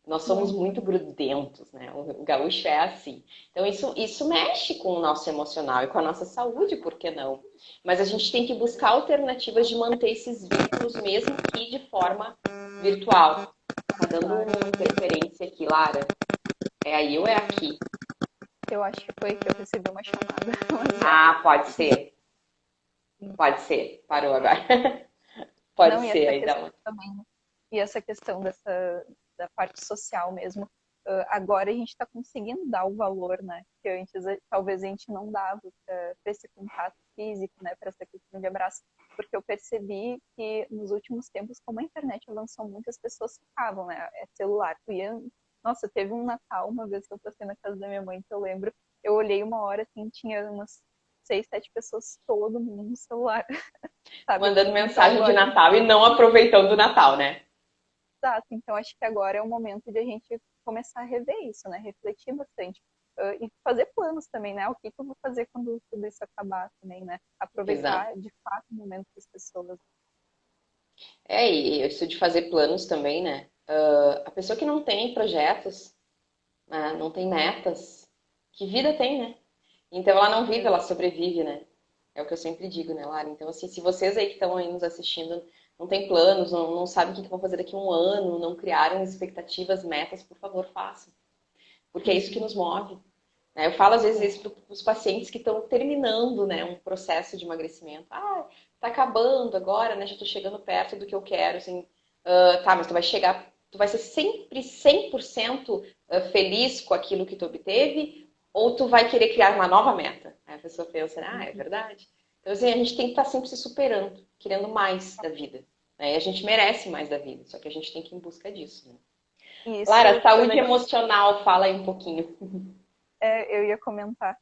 Nós somos muito grudentos, né? O gaúcho é assim. Então, isso mexe com o nosso emocional e com a nossa saúde, por que não? Mas a gente tem que buscar alternativas de manter esses vínculos, mesmo que de forma virtual. Tá dando Claro. uma interferência aqui, Lara. É aí ou é aqui? Eu acho que foi que eu recebi uma chamada. Mas Ah, pode ser. Pode ser. Parou agora. Pode não, e ser, essa aí dá questão uma. também, né? E essa questão da parte social mesmo, agora a gente está conseguindo dar o valor, né? Que antes talvez a gente não dava para esse contato físico, né? Para essa questão de abraço, porque eu percebi que nos últimos tempos, como a internet avançou, muitas pessoas ficavam, né? É celular, tu ia... Nossa, teve um Natal uma vez que eu passei na casa da minha mãe, que eu lembro, eu olhei uma hora assim, tinha umas 6, 7 pessoas, todo mundo no celular, sabe? Mandando Então mensagem de agora Natal e não aproveitando o Natal, né? exato, então acho que agora é o momento de a gente começar a rever isso, né? Refletir bastante. E fazer planos também, né? O que que eu vou fazer quando tudo isso acabar também, né? Exato. Aproveitar de fato o momento das pessoas. É, e isso de fazer planos também, né? A pessoa que não tem projetos, né? Não tem metas, que vida tem, né? Então ela não vive, ela sobrevive, né? É o que eu sempre digo, né, Lara? Então, assim, se vocês aí que estão aí nos assistindo não têm planos, não sabem o que vão fazer daqui a um ano, não criaram expectativas, metas, por favor, façam. Porque é isso que nos move. Né? Eu falo às vezes Sim, isso para os pacientes que estão terminando, né, um processo de emagrecimento. Ah, tá acabando agora, né? Já tô chegando perto do que eu quero, assim. Tá, mas tu vai chegar, tu vai ser sempre 100% feliz com aquilo que tu obteve, ou tu vai querer criar uma nova meta? Aí a pessoa pensa, ah, é verdade. Então, assim, a gente tem que estar sempre se superando, querendo mais da vida. Né? E a gente merece mais da vida, só que a gente tem que ir em busca disso. Né? e Lara, isso foi saúde legal. emocional, fala aí um pouquinho. Eu ia comentar,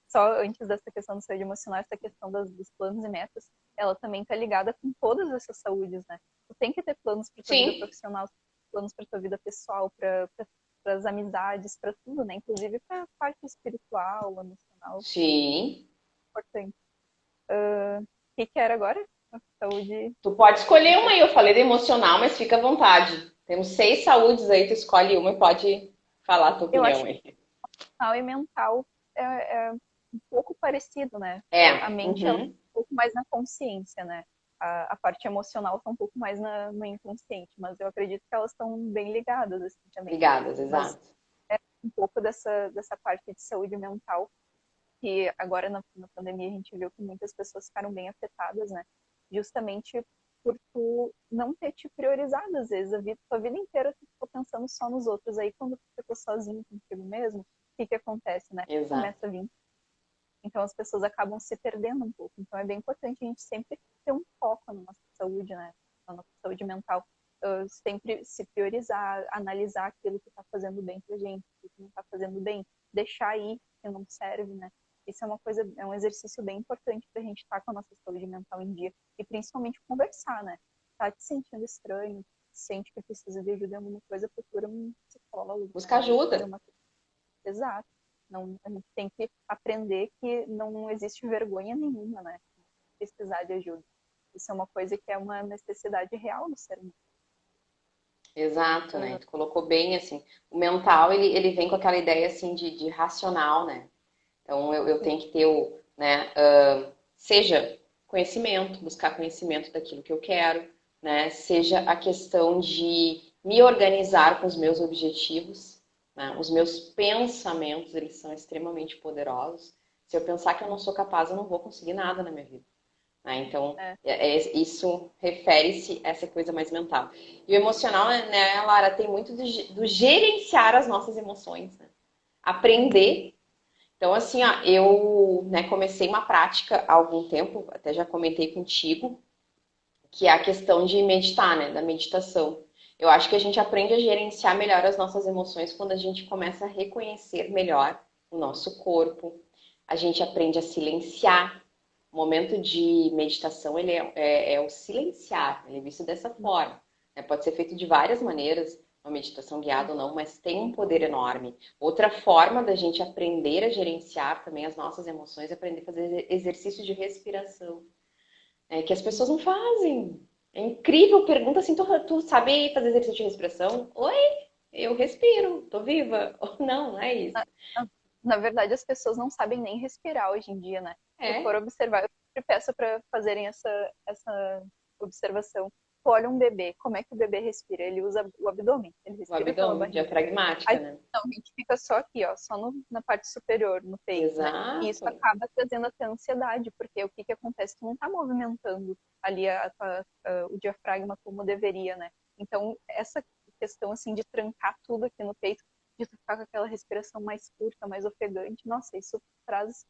só antes dessa questão da saúde emocional, essa questão dos planos e metas, ela também está ligada com todas essas saúdes, né? Tu tem que ter planos para tua vida Sim, profissional, planos para tua vida pessoal, para as amizades, para tudo, né? Inclusive para a parte espiritual, emocional, sim. importante. O que era agora? A saúde Tu pode escolher uma mental. aí. Eu falei da emocional, mas fica à vontade. Temos 6 saúdes aí, tu escolhe uma e pode falar a tua Eu acho opinião aí. que emocional e mental é um pouco parecido, né? A É, mente ela é uhum, um pouco mais na consciência, né? A parte emocional está um pouco mais no inconsciente, mas eu acredito que elas estão bem ligadas assim também. ligadas, Mas exato. um pouco dessa parte de saúde mental, que agora na pandemia a gente viu que muitas pessoas ficaram bem afetadas, né? Justamente por tu não ter te priorizado, às vezes, tua vida inteira tu ficou pensando só nos outros. Aí quando tu ficou sozinho contigo mesmo, o que que acontece, né? Exato. Começa a vir. Então as pessoas acabam se perdendo um pouco. Então é bem importante a gente sempre ter um foco na nossa saúde, né? Na nossa saúde mental. Sempre se priorizar, analisar aquilo que está fazendo bem pra gente, o que não está fazendo bem, deixar aí que não serve, né? Isso é uma coisa, é um exercício bem importante para a gente estar com a nossa saúde mental em dia e principalmente conversar, né? Tá te sentindo estranho, sente que precisa de ajuda em alguma coisa, procura um psicólogo, Buscar né? Procura ajuda. uma... Exato. Não, a gente tem que aprender que não existe vergonha nenhuma, né? Precisar de ajuda. Isso é uma coisa que é uma necessidade real do ser humano. Exato, né? Uh, Tu colocou bem assim. O mental, ele vem com aquela ideia assim de racional, né? Então eu sim, tenho que ter o, né? Seja conhecimento, buscar conhecimento daquilo que eu quero, né? Seja a questão de me organizar com os meus objetivos, né? Os meus pensamentos, eles são extremamente poderosos. Se eu pensar que eu não sou capaz, eu não vou conseguir nada na minha vida. Né? Então, é, isso refere-se a essa coisa mais mental. E o emocional, né, Lara, tem muito do gerenciar as nossas emoções, né? uhum, Aprender. Então, assim, ó, eu, né, comecei uma prática há algum tempo, até já comentei contigo, que é a questão de meditar, né, da meditação. Eu acho que a gente aprende a gerenciar melhor as nossas emoções quando a gente começa a reconhecer melhor o nosso corpo, a gente aprende a silenciar. O momento de meditação, ele é o silenciar, ele é visto dessa forma. Né? Pode ser feito de várias maneiras, uma meditação guiada ou não, mas tem um poder enorme. Outra forma da gente aprender a gerenciar também as nossas emoções é aprender a fazer exercício de respiração, que as pessoas não fazem. É incrível, pergunta assim, tu sabe fazer exercício de respiração? Oi? eu respiro, tô viva. Ou não, não é isso. Na verdade, as pessoas não sabem nem respirar hoje em dia, né? Se É, for observar, eu sempre peço para fazerem essa observação. Tu olha um bebê, como é que o bebê respira? Ele usa o abdômen, ele o respira pela abdômen, barriga. diafragmática, né? Não, a gente fica só aqui, ó, só na parte superior, no peito, né? E isso Exato. acaba trazendo até ansiedade, porque o que que acontece? Tu não tá movimentando ali o diafragma como deveria, né? Então, essa questão, assim, de trancar tudo aqui no peito, de tu ficar com aquela respiração mais curta, mais ofegante, nossa, isso traz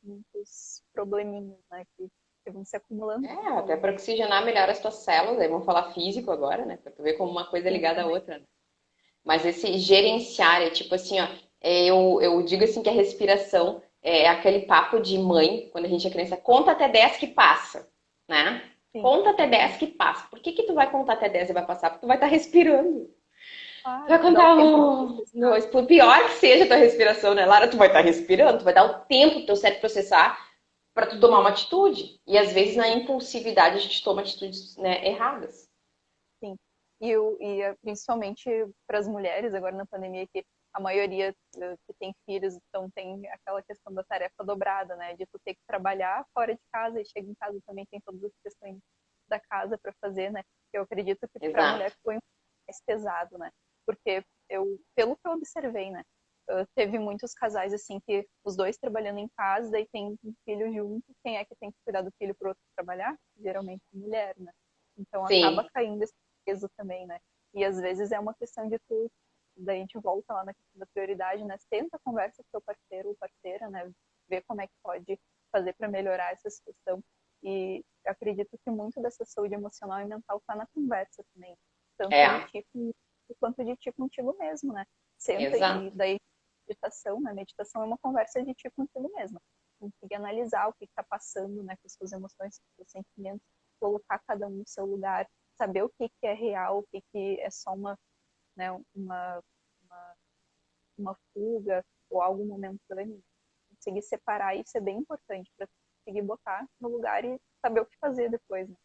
muitos probleminhas, né? Que vão se acumulando É, até conforme. para oxigenar melhor as tuas células, aí vamos falar físico agora, né? Para tu ver como uma coisa é Sim, ligada à também. outra, né? Mas esse gerenciar é tipo assim, ó, eu digo assim que a respiração é aquele papo de mãe, quando a gente é criança, conta até 10 que passa, né? Sim, Conta até 10 que passa. Por que que tu vai contar até 10 e vai passar? Porque tu vai estar respirando. Tu vai claro, dá o contar tempo de um, processar. dois, por pior que seja a tua respiração, né, Lara? Tu vai estar respirando, tu vai dar o tempo pro teu cérebro processar para tu tomar uma atitude. E às vezes na impulsividade a gente toma atitudes, né, erradas. Sim. Principalmente para as mulheres, agora na pandemia, que a maioria que tem filhos, então tem aquela questão da tarefa dobrada, né? De tu ter que trabalhar fora de casa e chega em casa também tem todas as questões da casa para fazer, né? Eu acredito que para a mulher Exato. foi um pouco mais pesado, né? Porque pelo que eu observei, né? Teve muitos casais assim que os dois trabalhando em casa, daí tem um filho junto, quem é que tem que cuidar do filho para o outro trabalhar? Geralmente a mulher, né? Então acaba Sim. caindo esse peso também, né? E às vezes é uma questão de tu, daí a gente volta lá na questão da prioridade, né? Tenta conversa com teu parceiro ou parceira, né? Ver como é que pode fazer para melhorar essa situação. E acredito que muito dessa saúde emocional e mental está na conversa também, tanto de É. ti quanto de ti contigo mesmo, né? Senta e Exato. daí meditação, né? Meditação é uma conversa de ti contigo mesmo. Conseguir analisar o que está passando, né? Com as suas emoções, com os seus sentimentos, colocar cada um no seu lugar, saber o que, que é real, o que, que é só né, uma, uma fuga ou algo momentâneo. Conseguir separar isso é bem importante para conseguir botar no lugar e saber o que fazer depois. Né?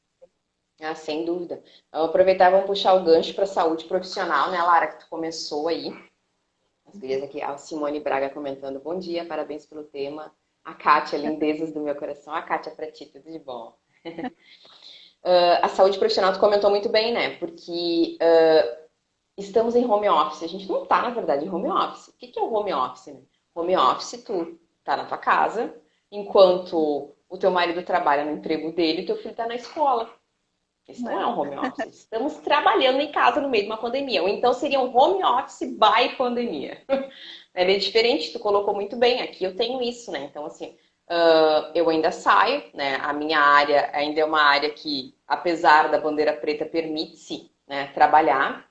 Ah, sem dúvida. Vamos aproveitar e vamos puxar o gancho para a saúde profissional, né, Lara, que tu começou aí. As gurias aqui, a Simone Braga comentando, bom dia, parabéns pelo tema. A Kátia, lindezas do meu coração. A Kátia, pra ti, tudo de bom. A saúde profissional tu comentou muito bem, né? Porque estamos em home office. A gente não tá, na verdade, em home office. O que que é o home office, né? Home office, tu tá na tua casa, enquanto o teu marido trabalha no emprego dele e teu filho tá na escola. Isso não Né? é um home office. Estamos trabalhando em casa no meio de uma pandemia. Ou então seria um home office by pandemia. É bem diferente, tu colocou muito bem. Aqui eu tenho isso, né? Então, assim, eu ainda saio, né? A minha área ainda é uma área que, apesar da bandeira preta, permite-se, né, trabalhar,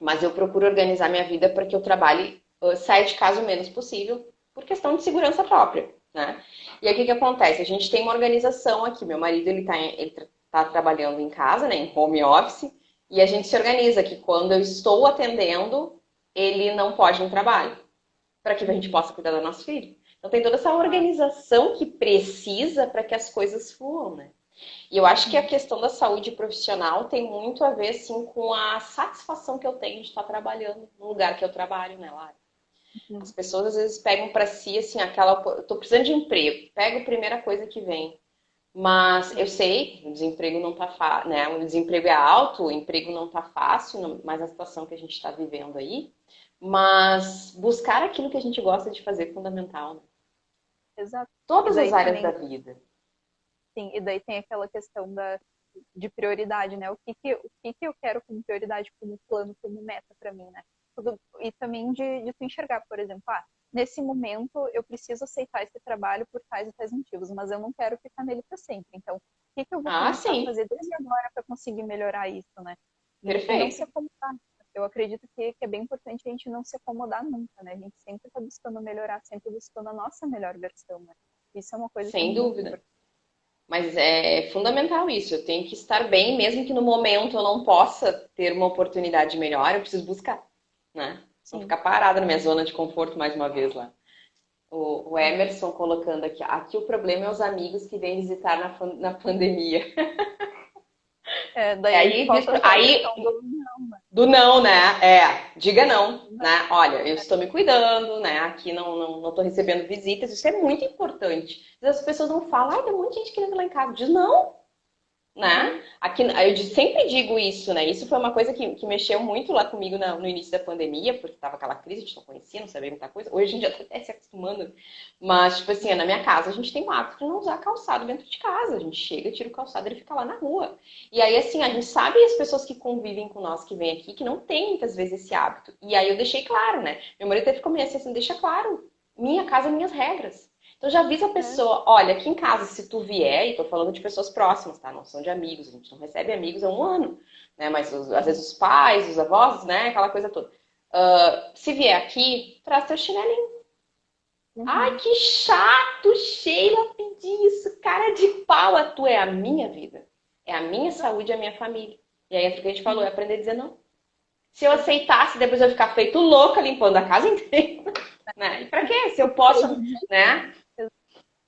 mas eu procuro organizar minha vida para que eu trabalhe, saia de casa o menos possível, por questão de segurança própria, né? E aí o que que acontece? A gente tem uma organização aqui. Meu marido tá trabalhando em casa, né, em home office, e a gente se organiza que quando eu estou atendendo, ele não pode ir no trabalho para que a gente Uhum. possa cuidar do nosso filho. Então tem toda essa Ah, organização que precisa para que as coisas fluam, né? E eu acho que a sim. questão da saúde profissional tem muito a ver, assim, com a satisfação que eu tenho de estar trabalhando no lugar que eu trabalho, né, Lara? As Uhum. pessoas às vezes pegam para si, assim, aquela. Eu tô precisando de emprego, pega a primeira coisa que vem. Mas eu Sim. sei que o desemprego não tá fácil, né? O desemprego é alto, o emprego não tá fácil, mas a situação que a gente está vivendo aí. Mas buscar aquilo que a gente gosta de fazer é fundamental, né? Exato. E Todas as daí áreas da também, vida. sim, e daí tem aquela questão de prioridade, né? O que que eu quero como prioridade, como plano, como meta para mim, né? E também de tu enxergar, por exemplo, nesse momento eu preciso aceitar esse trabalho por tais e tais motivos, mas eu não quero ficar nele para sempre. Então, o que que eu vou Ah, começar a sim, fazer desde agora para conseguir melhorar isso, né? E não se perfeito. acomodar. Eu acredito que é bem importante a gente não se acomodar nunca, né? A gente sempre está buscando melhorar, sempre buscando a nossa melhor versão, né? Isso é uma coisa que é Sem muito dúvida. importante. Mas é fundamental isso. Eu tenho que estar bem, mesmo que no momento eu não possa ter uma oportunidade melhor, eu preciso buscar, né? Não Sim, ficar parada na minha zona de conforto mais uma vez lá. O sim. Emerson colocando aqui o problema é os amigos que vêm visitar na pandemia. Daí Aí, falta só a aí questão do não, né? do não, né? Diga não, né? Olha, eu estou me cuidando, né? Aqui não tô recebendo visitas, isso é muito importante. Às vezes as pessoas não falam, ai, tem um monte de gente querendo ir lá em casa. Diz não, né? Uhum. Aqui, sempre digo isso, né? Isso foi uma coisa que mexeu muito lá comigo no início da pandemia, porque tava aquela crise, a gente não conhecia, não sabia muita coisa. Hoje a gente já tá até se acostumando. Mas, tipo assim, na minha casa a gente tem o hábito de não usar calçado dentro de casa. A gente chega, tira o calçado e ele fica lá na rua. E aí, assim, a gente sabe as pessoas que convivem com nós, que vêm aqui, que não tem muitas vezes esse hábito. E aí eu deixei claro, né? Meu marido até ficou meio assim, deixa claro. Minha casa, minhas regras. Então já avisa a É, pessoa, olha, aqui em casa, se tu vier, e tô falando de pessoas próximas, tá? Não são de amigos, a gente não recebe amigos há um ano, né? Mas às sim. vezes os pais, os avós, né? Aquela coisa toda. Se vier aqui, traz teu chinelinho. Ai, Uhum. que chato, Sheila, pedir isso. Cara de pau, a tua é a minha vida. É a minha Exato. saúde, é a minha família. E aí é o que a gente falou, é Uhum. aprender a dizer não. Se eu Exato. aceitasse, depois eu ia ficar feito louca limpando a casa inteira, né? E pra quê? Se eu posso, Acredito. né? Uhum.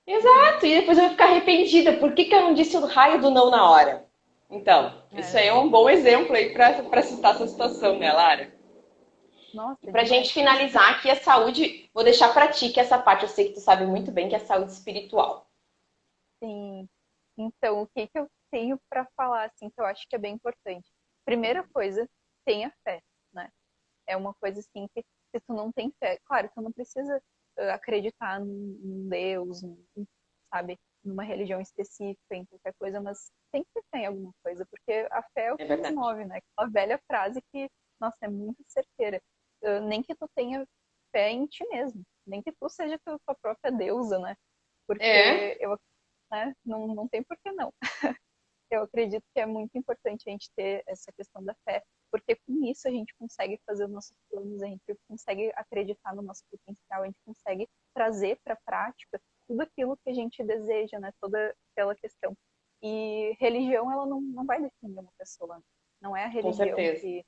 Exato, e depois eu vou ficar arrependida. Por que eu não disse o raio do não na hora? Então, isso É. aí é um bom exemplo aí para citar essa situação, né, Lara? E Nossa, pra gente demais. finalizar aqui a saúde, vou deixar pra ti que essa parte eu sei que tu sabe muito bem, que é a saúde espiritual. Sim. Então, o que que eu tenho para falar, assim, que eu acho que é bem importante? Primeira coisa, tenha fé, né? É uma coisa, assim, que se tu não tem fé, claro, tu não precisa acreditar num Deus, sabe, numa religião específica, em qualquer coisa, mas tem que ter fé em alguma coisa, porque a fé é o É que nos verdade. move, né? Aquela velha frase que, nossa, é muito certeira. Nem que tu tenha fé em ti mesmo, nem que tu seja tua própria deusa, né? É, Porque eu, né, não tem por que não. Eu acredito que é muito importante a gente ter essa questão da fé, porque com isso a gente consegue fazer os nossos planos, a gente consegue acreditar no nosso potencial, a gente consegue trazer para a prática tudo aquilo que a gente deseja, né? Toda aquela questão. E religião, ela não vai definir uma pessoa, né? Não é a com religião certeza. que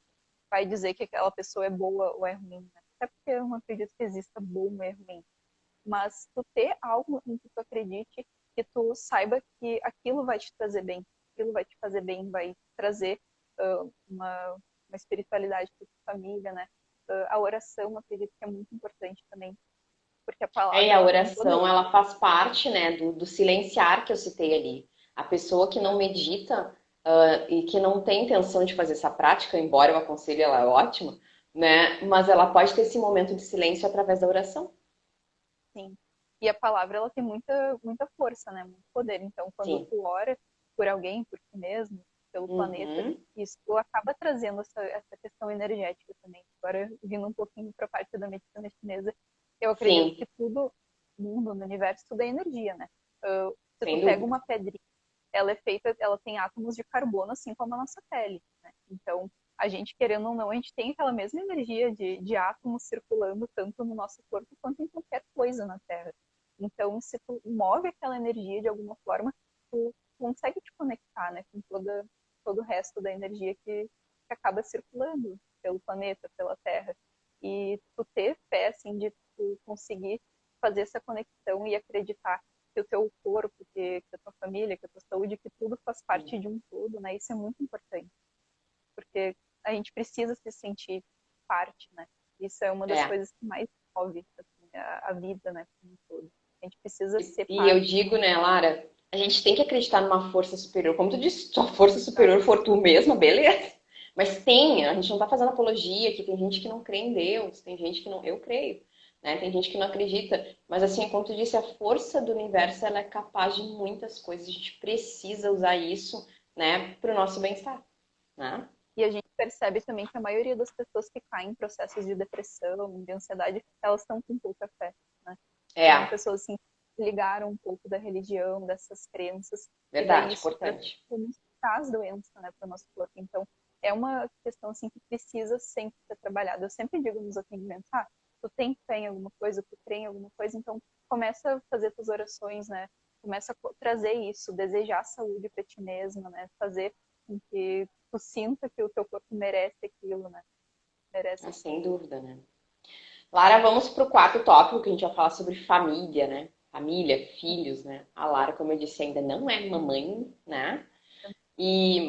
vai dizer que aquela pessoa é boa ou é ruim, né? Até porque eu não acredito que exista bom ou é ruim, mas tu ter algo em que tu acredite, que tu saiba que aquilo vai te trazer bem, aquilo vai te fazer bem, vai trazer uma espiritualidade para tua família, né? A oração, eu acredito que é muito importante também, porque a É, e palavra a ela tem poder. oração, ela faz parte, né, do silenciar que eu citei ali. A pessoa que não Né? medita, e que não tem intenção de fazer essa prática, embora eu aconselhe, ela é ótima, né, mas ela pode ter esse momento de silêncio através da oração. Sim. E a palavra ela tem muita força, né? Muito poder. Então, quando Sim. tu ora por alguém, por ti mesmo, pelo planeta, Uhum. isso acaba trazendo essa questão energética também. Agora, vindo um pouquinho para a parte da medicina chinesa, eu acredito Sim, que tudo, no mundo, no universo, tudo é energia, né? Se tu sem pega dúvida. uma pedrinha, ela é feita, ela tem átomos de carbono, assim como a nossa pele, né? Então, a gente, querendo ou não, a gente tem aquela mesma energia de átomos circulando tanto no nosso corpo quanto em qualquer coisa na Terra. Então, se tu move aquela energia de alguma forma, tu consegue te conectar, né, com todo o resto da energia que acaba circulando pelo planeta, pela Terra. E tu ter fé, assim, de tu conseguir fazer essa conexão e acreditar que o teu corpo, que a tua família, que a tua saúde, que tudo faz parte de um todo, né? Isso é muito importante, porque a gente precisa se sentir parte, né? Isso é uma das É. coisas que mais move assim, a vida, né? Como um todo. A gente precisa ser E eu parte. digo, né, Lara, a gente tem que acreditar numa força superior. Como tu disse, se a força superior for tu mesma, beleza. Mas tem, a gente não tá fazendo apologia, que tem gente que não crê em Deus, tem gente que não, eu creio, né? Tem gente que não acredita, mas assim, como tu disse, a força do universo, ela é capaz de muitas coisas. A gente precisa usar isso, né, pro nosso bem-estar, né? E a gente percebe também que a maioria das pessoas que caem em processos de depressão, de ansiedade, elas estão com pouca fé, né? São É, pessoas assim, que ligaram um pouco da religião, dessas crenças, e daí verdade, isso importante. traz doença, né, para o nosso corpo. Então, é uma questão assim que precisa sempre ser trabalhada. Eu sempre digo nos atendimentos, tu tem fé em alguma coisa, tu crê em alguma coisa, então começa a fazer tuas orações, né? Começa a trazer isso, desejar saúde para ti mesma, né? Fazer com que tu sinta que o teu corpo merece aquilo, né? Merece Ah, aquilo. sem dúvida, né? Lara, vamos para o quarto tópico, que a gente vai falar sobre família, né? Família, filhos, né? A Lara, como eu disse, ainda não é mamãe, né?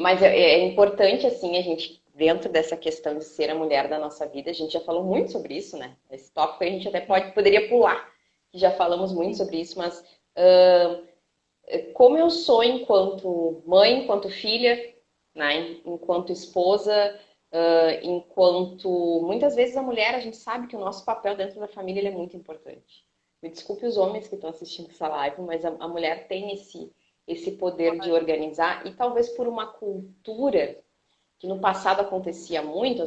Mas é importante, assim, a gente, dentro dessa questão de ser a mulher da nossa vida, a gente já falou muito sobre isso, né? Esse tópico a gente até poderia pular, que já falamos muito Sim. sobre isso, mas uh, como eu sou enquanto mãe, enquanto filha, né? Enquanto esposa, enquanto... Muitas vezes a mulher, a gente sabe que o nosso papel dentro da família ele é muito importante. Me desculpe os homens que estão assistindo essa live, mas a mulher tem esse poder de organizar e talvez por uma cultura que no passado acontecia muito,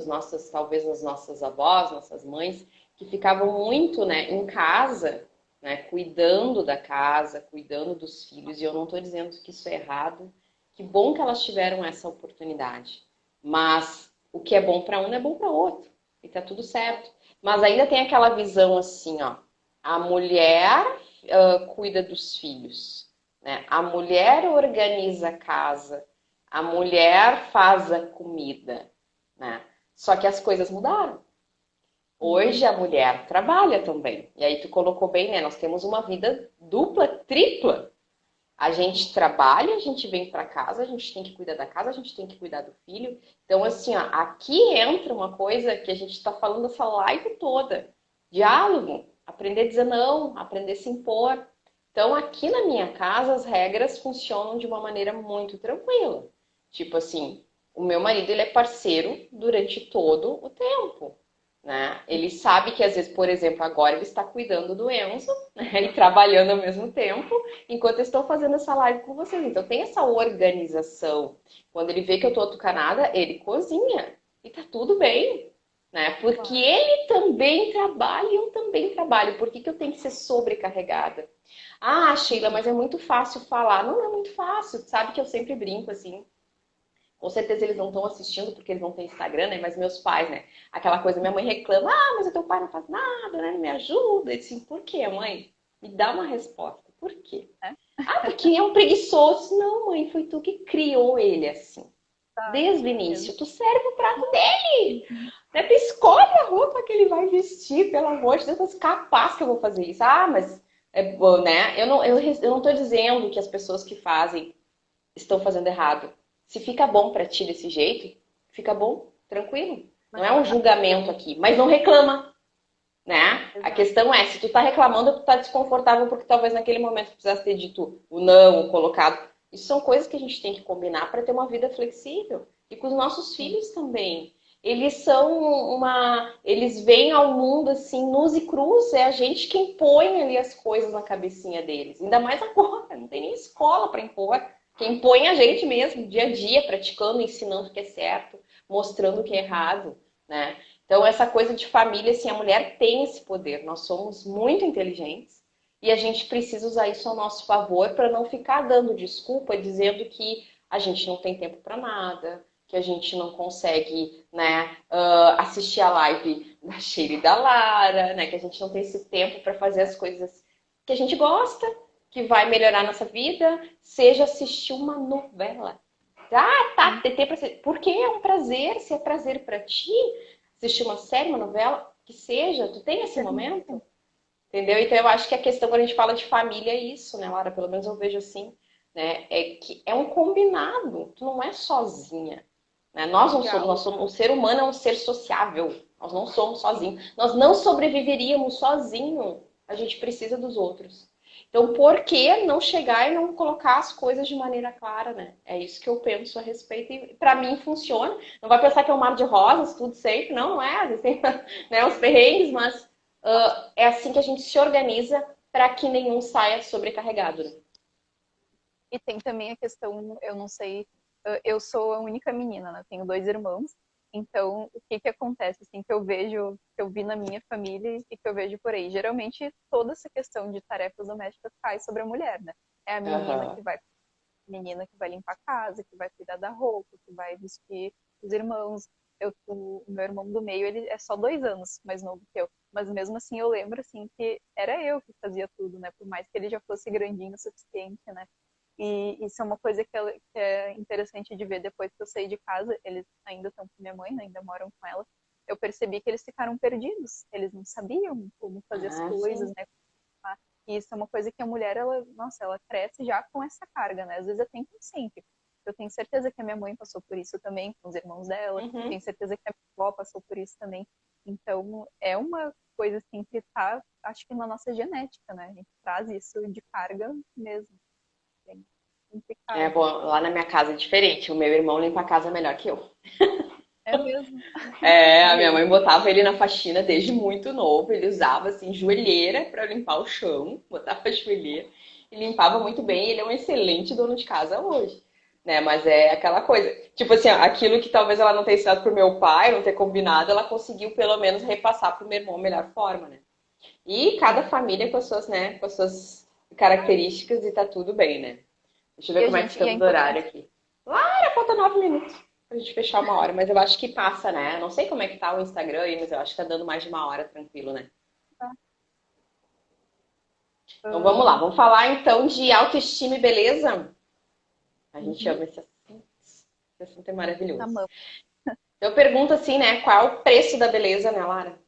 talvez as nossas avós, nossas mães, que ficavam muito, né, em casa, né, cuidando da casa, cuidando dos filhos, e eu não estou dizendo que isso é errado, que bom que elas tiveram essa oportunidade, mas o que é bom para um não é bom para outro, e tá tudo certo. Mas ainda tem aquela visão assim, ó, a mulher cuida dos filhos, né? A mulher organiza a casa, a mulher faz a comida, né? Só que as coisas mudaram. Hoje a mulher trabalha também. E aí tu colocou bem, né? Nós temos uma vida dupla, tripla. A gente trabalha, a gente vem para casa, a gente tem que cuidar da casa, a gente tem que cuidar do filho. Então, assim, ó, aqui entra uma coisa que a gente está falando essa live toda. Diálogo, aprender a dizer não, aprender a se impor. Então, aqui na minha casa, as regras funcionam de uma maneira muito tranquila. Tipo assim, o meu marido, ele é parceiro durante todo o tempo, né? Ele sabe que, às vezes, por exemplo, agora ele está cuidando do Enzo, né? E trabalhando ao mesmo tempo, enquanto eu estou fazendo essa live com vocês. Então, tem essa organização. Quando ele vê que eu estou atucanada, ele cozinha. E tá tudo bem, né? Porque Claro. ele também trabalha e eu também trabalho. Por que que eu tenho que ser sobrecarregada? Ah, Sheila, mas é muito fácil falar. Não é muito fácil. Sabe que eu sempre brinco assim. Com certeza eles não estão assistindo porque eles não têm Instagram, né? Mas meus pais, né? Aquela coisa, minha mãe reclama, mas o teu pai não faz nada, né? Não me ajuda. Eu disse, por quê, mãe? Me dá uma resposta. Por quê? É? Ah, porque é um preguiçoso. Não, mãe, foi tu que criou ele assim. Tá. Desde o Mesmo. início. Tu serve o prato dele. Né? Tu escolhe a roupa que ele vai vestir, pelo amor de Deus, capaz que eu vou fazer isso. Ah, mas é bom, né? Eu não tô dizendo que as pessoas que fazem estão fazendo errado. Se fica bom pra ti desse jeito, fica bom, tranquilo. Não Mas é um julgamento aqui, mas não reclama, né? A exato. questão é, se tu tá reclamando, tu tá desconfortável porque talvez naquele momento tu precisasse ter dito o não, o colocado. Isso são coisas que a gente tem que combinar para ter uma vida flexível. E com os nossos Sim. filhos também. Eles são eles vêm ao mundo assim, nus e crus, é a gente quem põe ali as coisas na cabecinha deles. Ainda mais agora, não tem nem escola para impor. Quem põe é a gente mesmo, dia a dia, praticando, ensinando o que é certo, mostrando o que é errado, né? Então, essa coisa de família, assim, a mulher tem esse poder. Nós somos muito inteligentes e a gente precisa usar isso ao nosso favor para não ficar dando desculpa, dizendo que a gente não tem tempo para nada, que a gente não consegue, né, assistir a live da Sheila e da Lara, né, que a gente não tem esse tempo para fazer as coisas que a gente gosta, que vai melhorar a nossa vida, seja assistir uma novela. Ah, tá, Sim. TT pra ser. Porque é um prazer, se é prazer para ti, assistir uma série, uma novela, que seja, tu tem esse momento, entendeu? Então eu acho que a questão quando a gente fala de família é isso, né, Lara? Pelo menos eu vejo assim, né? É que é um combinado, tu não é sozinha, né? O ser humano é um ser sociável, nós não somos sozinhos, nós não sobreviveríamos sozinhos, a gente precisa dos outros. Então, por que não chegar e não colocar as coisas de maneira clara, né? É isso que eu penso a respeito e para mim funciona. Não vai pensar que é um mar de rosas, tudo sempre, não, não é. Às vezes tem né, os perrengues, mas é assim que a gente se organiza para que nenhum saia sobrecarregado. Né? E tem também a questão, eu não sei, eu sou a única menina, né? Tenho dois irmãos. Então, o que que acontece, assim, que eu vejo, que eu vi na minha família e que eu vejo por aí? Geralmente, toda essa questão de tarefas domésticas cai sobre a mulher, né? É a Uhum. menina que vai limpar a casa, que vai cuidar da roupa, que vai vestir os irmãos. O meu irmão do meio, ele é só 2 anos mais novo que eu. Mas mesmo assim, eu lembro, assim, que era eu que fazia tudo, né? Por mais que ele já fosse grandinho o suficiente, né? E isso é uma coisa que é interessante de ver depois que eu saí de casa. Eles ainda estão com minha mãe, né? Ainda moram com ela. Eu percebi que eles ficaram perdidos. Eles não sabiam como fazer as Ah, coisas, sim. né? E isso é uma coisa que a mulher, ela, nossa, ela cresce já com essa carga, né? Às vezes é até inconsciente. Eu tenho certeza que a minha mãe passou por isso também, com os irmãos dela. Uhum. Tenho certeza que a minha avó passou por isso também. Então, é uma coisa assim que tá, acho que na nossa genética, né? A gente traz isso de carga mesmo. Bem É complicado. bom, lá na minha casa é diferente. O meu irmão limpa a casa melhor que eu. É mesmo. É, a minha Meu, mãe botava ele na faxina desde muito novo. Ele usava assim joelheira para limpar o chão, botava a joelheira e limpava muito bem. Ele é um excelente dono de casa hoje, né? Mas é aquela coisa, tipo assim, ó, aquilo que talvez ela não tenha ensinado pro meu pai, não ter combinado, ela conseguiu pelo menos repassar pro meu irmão a melhor forma, né? E cada sim. família com as suas, né, com as suas características e tá tudo bem, né? Deixa eu ver E a como é que gente, e é estamos do horário importante, aqui. Lá, falta 9 minutos pra gente fechar uma hora, mas eu acho que passa, né? Não sei como é que tá o Instagram aí, mas eu acho que tá dando mais de uma hora tranquilo, né? tá? Então vamos lá, Ah, vamos falar então de autoestima e beleza? A gente uhum, ama esse assunto é maravilhoso. amamos. Eu pergunto assim, né? Qual é o preço da beleza, né, Lara?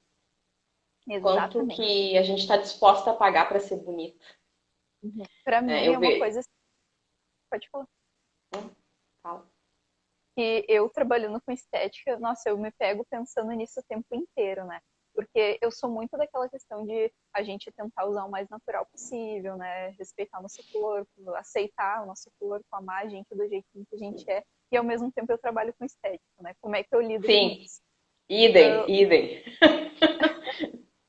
Quanto Exatamente. que a gente está disposta a pagar para ser bonita? Uhum. Para Né? mim Eu é uma vejo. coisa, pode falar, Fala. que eu trabalhando com estética, nossa, eu me pego pensando nisso o tempo inteiro, né? Porque eu sou muito daquela questão de a gente tentar usar o mais natural possível, né? Respeitar o nosso corpo, aceitar o nosso corpo, amar a gente do jeitinho que a gente é. E ao mesmo tempo eu trabalho com estética, né? Como é que eu lido com Sim, isso? idem, Uh, idem.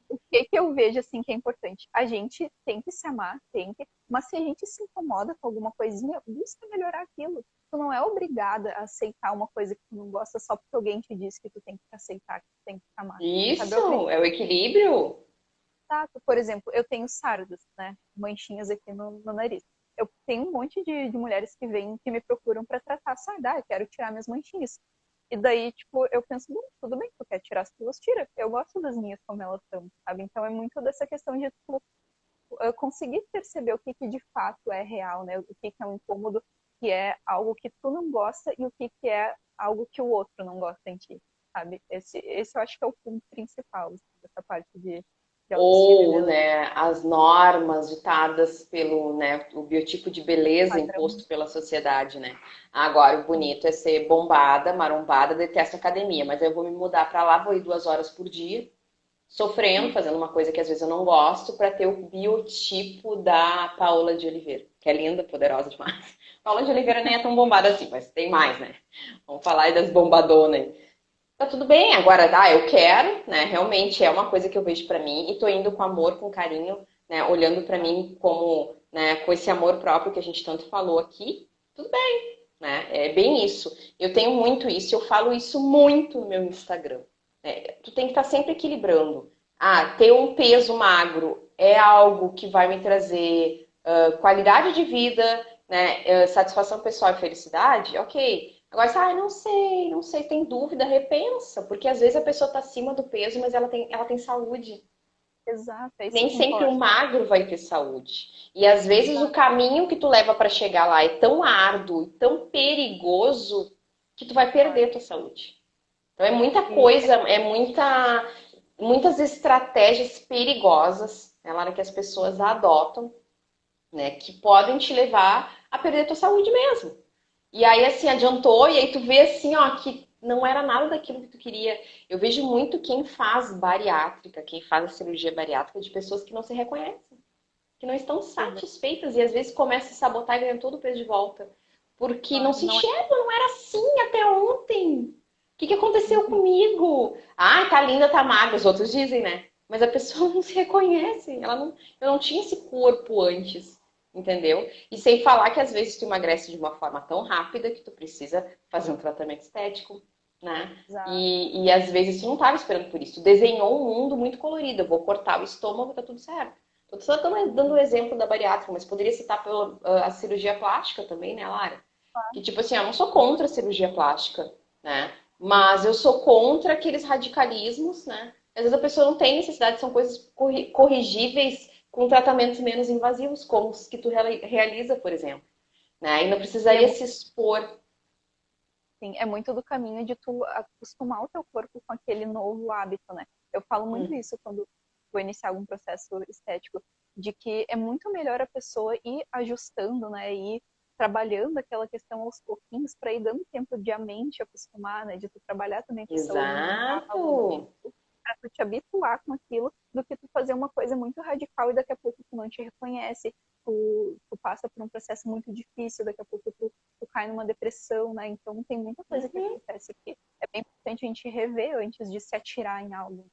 o que que eu vejo assim que é importante? A gente tem que se amar, tem que, mas se a gente se incomoda com alguma coisinha, busca melhorar aquilo. Tu não é obrigada a aceitar uma coisa que tu não gosta só porque alguém te disse que tu tem que aceitar, que tu tem que amar. Sabe? Eu Isso, acredito. é o equilíbrio. Por exemplo, eu tenho sardas, né? Manchinhas aqui no nariz. Eu tenho um monte de mulheres que vêm, que me procuram para tratar sarda. Eu quero tirar minhas manchinhas. E daí, tipo, eu penso, bom, tudo bem, tu quer tirar as tuas, tira. Eu gosto das minhas como elas são, sabe? Então é muito dessa questão de tu conseguir perceber o que, que de fato é real, né? O que, que é um incômodo, que é algo que tu não gosta e o que, que é algo que o outro não gosta em ti, sabe? Esse eu acho que é o ponto principal assim, dessa parte de autoestima e Ou, beleza. né, as normas ditadas pelo, né, o biotipo de beleza Padrão. imposto pela sociedade, né? Agora, o Sim, bonito é ser bombada, marombada, detesto academia, mas eu vou me mudar para lá, vou ir 2 horas por dia, sofrendo, fazendo uma coisa que às vezes eu não gosto, para ter o biotipo da Paola de Oliveira, que é linda, poderosa demais. Paola de Oliveira nem é tão bombada assim, mas tem mais, né? Vamos falar aí das bombadonas aí. Tá tudo bem, agora, eu quero, né? Realmente é uma coisa que eu vejo pra mim e tô indo com amor, com carinho, né? Olhando pra mim como, né, com esse amor próprio que a gente tanto falou aqui. Tudo bem, né? É bem isso. Eu tenho muito isso, eu falo isso muito no meu Instagram. Né? Tu tem que estar sempre equilibrando. Ah, ter um peso magro é algo que vai me trazer qualidade de vida, né? Satisfação pessoal e felicidade, ok. Agora, se, não sei, tem dúvida, repensa, porque às vezes a pessoa está acima do peso, mas ela tem saúde. exato, é isso Nem que sempre o importa. magro vai ter saúde. E às vezes o Exato. caminho que tu leva para chegar lá é tão árduo e tão perigoso que tu vai perder a tua saúde. Então é muita E coisa, muitas estratégias perigosas, né, Lara, que as pessoas adotam, né, que podem te levar a perder a tua saúde mesmo. E aí, assim, adiantou, e aí tu vê assim, ó, que não era nada daquilo que tu queria. Eu vejo muito quem faz bariátrica, quem faz a cirurgia bariátrica de pessoas que não se reconhecem, que não estão satisfeitas e às vezes começam a sabotar e ganham todo o peso de volta. Porque não se não é. enxerga, não era assim até ontem. O que que aconteceu comigo? Ah, tá linda, tá magra, os outros dizem, né? Mas a pessoa não se reconhece, eu não tinha esse corpo antes, entendeu? E sem falar que às vezes tu emagrece de uma forma tão rápida que tu precisa fazer um tratamento estético, né? Exato. E às vezes tu não estava esperando por isso. Tu desenhou um mundo muito colorido. Eu vou cortar o estômago, tá tudo certo. Tô só dando o exemplo da bariátrica, mas poderia citar a cirurgia plástica também, né, Lara? Que tipo assim, eu não sou contra a cirurgia plástica, né? Mas eu sou contra aqueles radicalismos, né? Às vezes a pessoa não tem necessidade, são coisas corrigíveis com tratamentos menos invasivos, como os que tu realiza, por exemplo. Né? E não E é, precisaria se expor. assim, é muito do caminho de tu acostumar o teu corpo com aquele novo hábito, né? Eu falo muito Hum. isso quando vou iniciar algum processo estético, de que é muito melhor a pessoa ir ajustando, né? Ir trabalhando aquela questão aos pouquinhos para ir dando tempo de a mente acostumar, né? De tu trabalhar também com saúde mental, Exato. para tu te habituar com aquilo, do que tu fazer uma coisa muito radical e daqui a pouco tu não te reconhece, tu passa por um processo muito difícil, daqui a pouco tu cai numa depressão, né? Então tem muita coisa que Uhum. acontece que é bem importante a gente rever antes de se atirar em algo.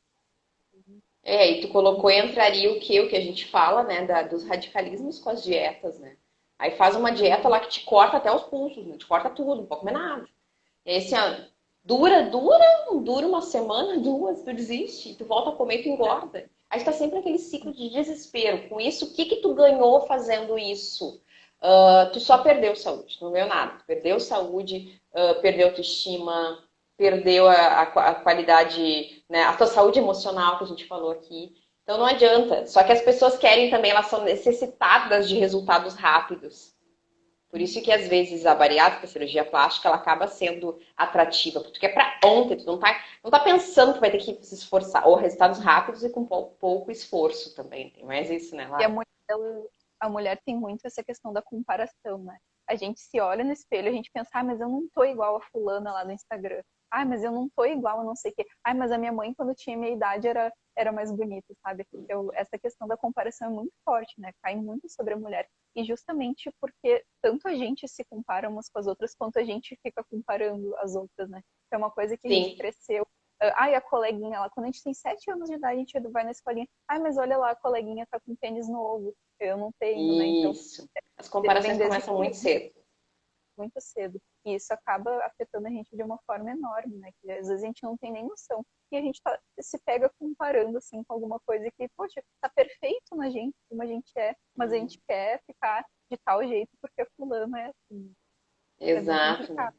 E tu colocou, entraria o que a gente fala, né, dos radicalismos com as dietas, né? Aí faz uma dieta lá que te corta até os pulsos, né? Te corta tudo, não pode comer nada. E aí, assim, ó, dura uma semana, duas, tu desiste, tu volta a comer e tu engorda. A gente tá sempre naquele ciclo de desespero. Com isso, o que que tu ganhou fazendo isso? Tu só perdeu saúde, não ganhou nada. Tu perdeu saúde, perdeu autoestima, perdeu a qualidade, né, a tua saúde emocional que a gente falou aqui. Então não adianta. Só que as pessoas querem também, elas são necessitadas de resultados rápidos. Por isso que às vezes a bariátrica, a cirurgia plástica, ela acaba sendo atrativa, porque tu quer pra ontem, tu não tá pensando que vai ter que se esforçar, ou resultados rápidos e com pouco esforço também. Tem mais isso, né, E Lara? a mulher tem muito essa questão da comparação, né? A gente se olha no espelho, a gente pensa, ah, mas eu não tô igual a fulana lá no Instagram. Ah, mas eu não tô igual a não sei o quê. Ah, mas a minha mãe, quando tinha minha idade, era mais bonita, sabe? Essa questão da comparação é muito forte, né? Cai muito sobre a mulher. E justamente porque tanto a gente se compara umas com as outras, quanto a gente fica comparando as outras, né? É uma coisa que a gente Sim, cresceu. Ai, a coleguinha lá, quando a gente tem 7 anos de idade, a gente vai na escolinha. Ai, mas olha lá, a coleguinha tá com tênis novo. Eu não tenho, né? Então, isso. As vem comparações desde começam muito cedo. muito cedo. E isso acaba afetando a gente de uma forma enorme, né? Que às vezes a gente não tem nem noção. E a gente se pega comparando, assim, com alguma coisa que, poxa, tá perfeito na gente, como a gente é, mas a gente quer ficar de tal jeito porque a fulana é assim. É bem Exato, né? complicado.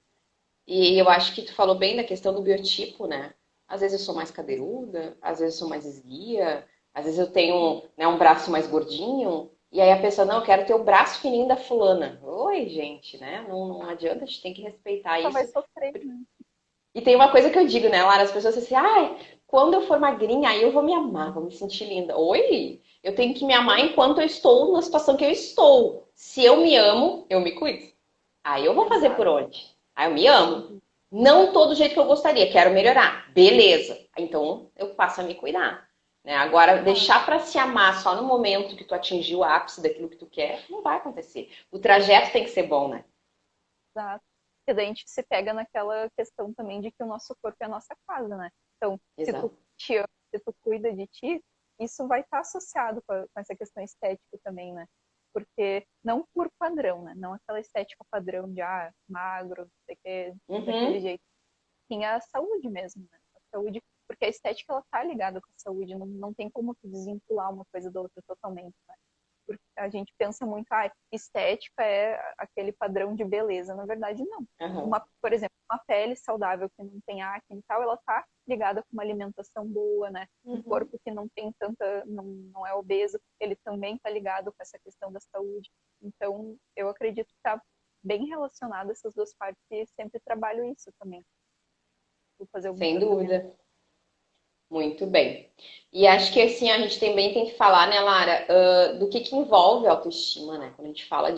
E eu acho que tu falou bem da questão do biotipo, né? Às vezes eu sou mais cadeiruda, às vezes eu sou mais esguia, às vezes eu tenho, né, um braço mais gordinho, e aí a pessoa, não, eu quero ter o braço fininho da fulana. Oi, gente, né? Não adianta, a gente tem que respeitar Só vai isso. sofrer, né? E tem uma coisa que eu digo, né, Lara? As pessoas dizem assim, ai, quando eu for magrinha, aí eu vou me amar, vou me sentir linda. Oi? Eu tenho que me amar enquanto eu estou na situação que eu estou. Se eu me amo, eu me cuido. Aí eu vou fazer por Exato. onde? Aí eu me amo. Não todo jeito que eu gostaria, quero melhorar. Beleza. Então eu passo a me cuidar. Né? Agora, Claro. deixar para se amar só no momento que tu atingiu o ápice daquilo que tu quer, não vai acontecer. O trajeto tem que ser bom, né? Exato. E daí a gente se pega naquela questão também de que o nosso corpo é a nossa casa, né? Então, se tu Exato. te ama, se tu cuida de ti, isso vai estar associado com essa questão estética também, né? Porque não por padrão, né? Não aquela estética padrão de magro, não sei o que, daquele Uhum. jeito. Tem a saúde mesmo, né? A saúde, porque a estética ela tá ligada com a saúde, não tem como tu desvincular uma coisa da outra totalmente, né? Porque a gente pensa muito, estética é aquele padrão de beleza. Na verdade, não. Uhum. Por exemplo, uma pele saudável que não tem acne e tal, ela tá ligada com uma alimentação boa, né? Um Uhum. corpo que não tem tanta, não é obeso, ele também tá ligado com essa questão da saúde. Então, eu acredito que tá bem relacionado essas duas partes e sempre trabalho isso também. Vou fazer algum Sem tratamento. dúvida. Muito bem. E acho que assim a gente também tem que falar, né, Lara, do que envolve a autoestima, né? Quando a gente fala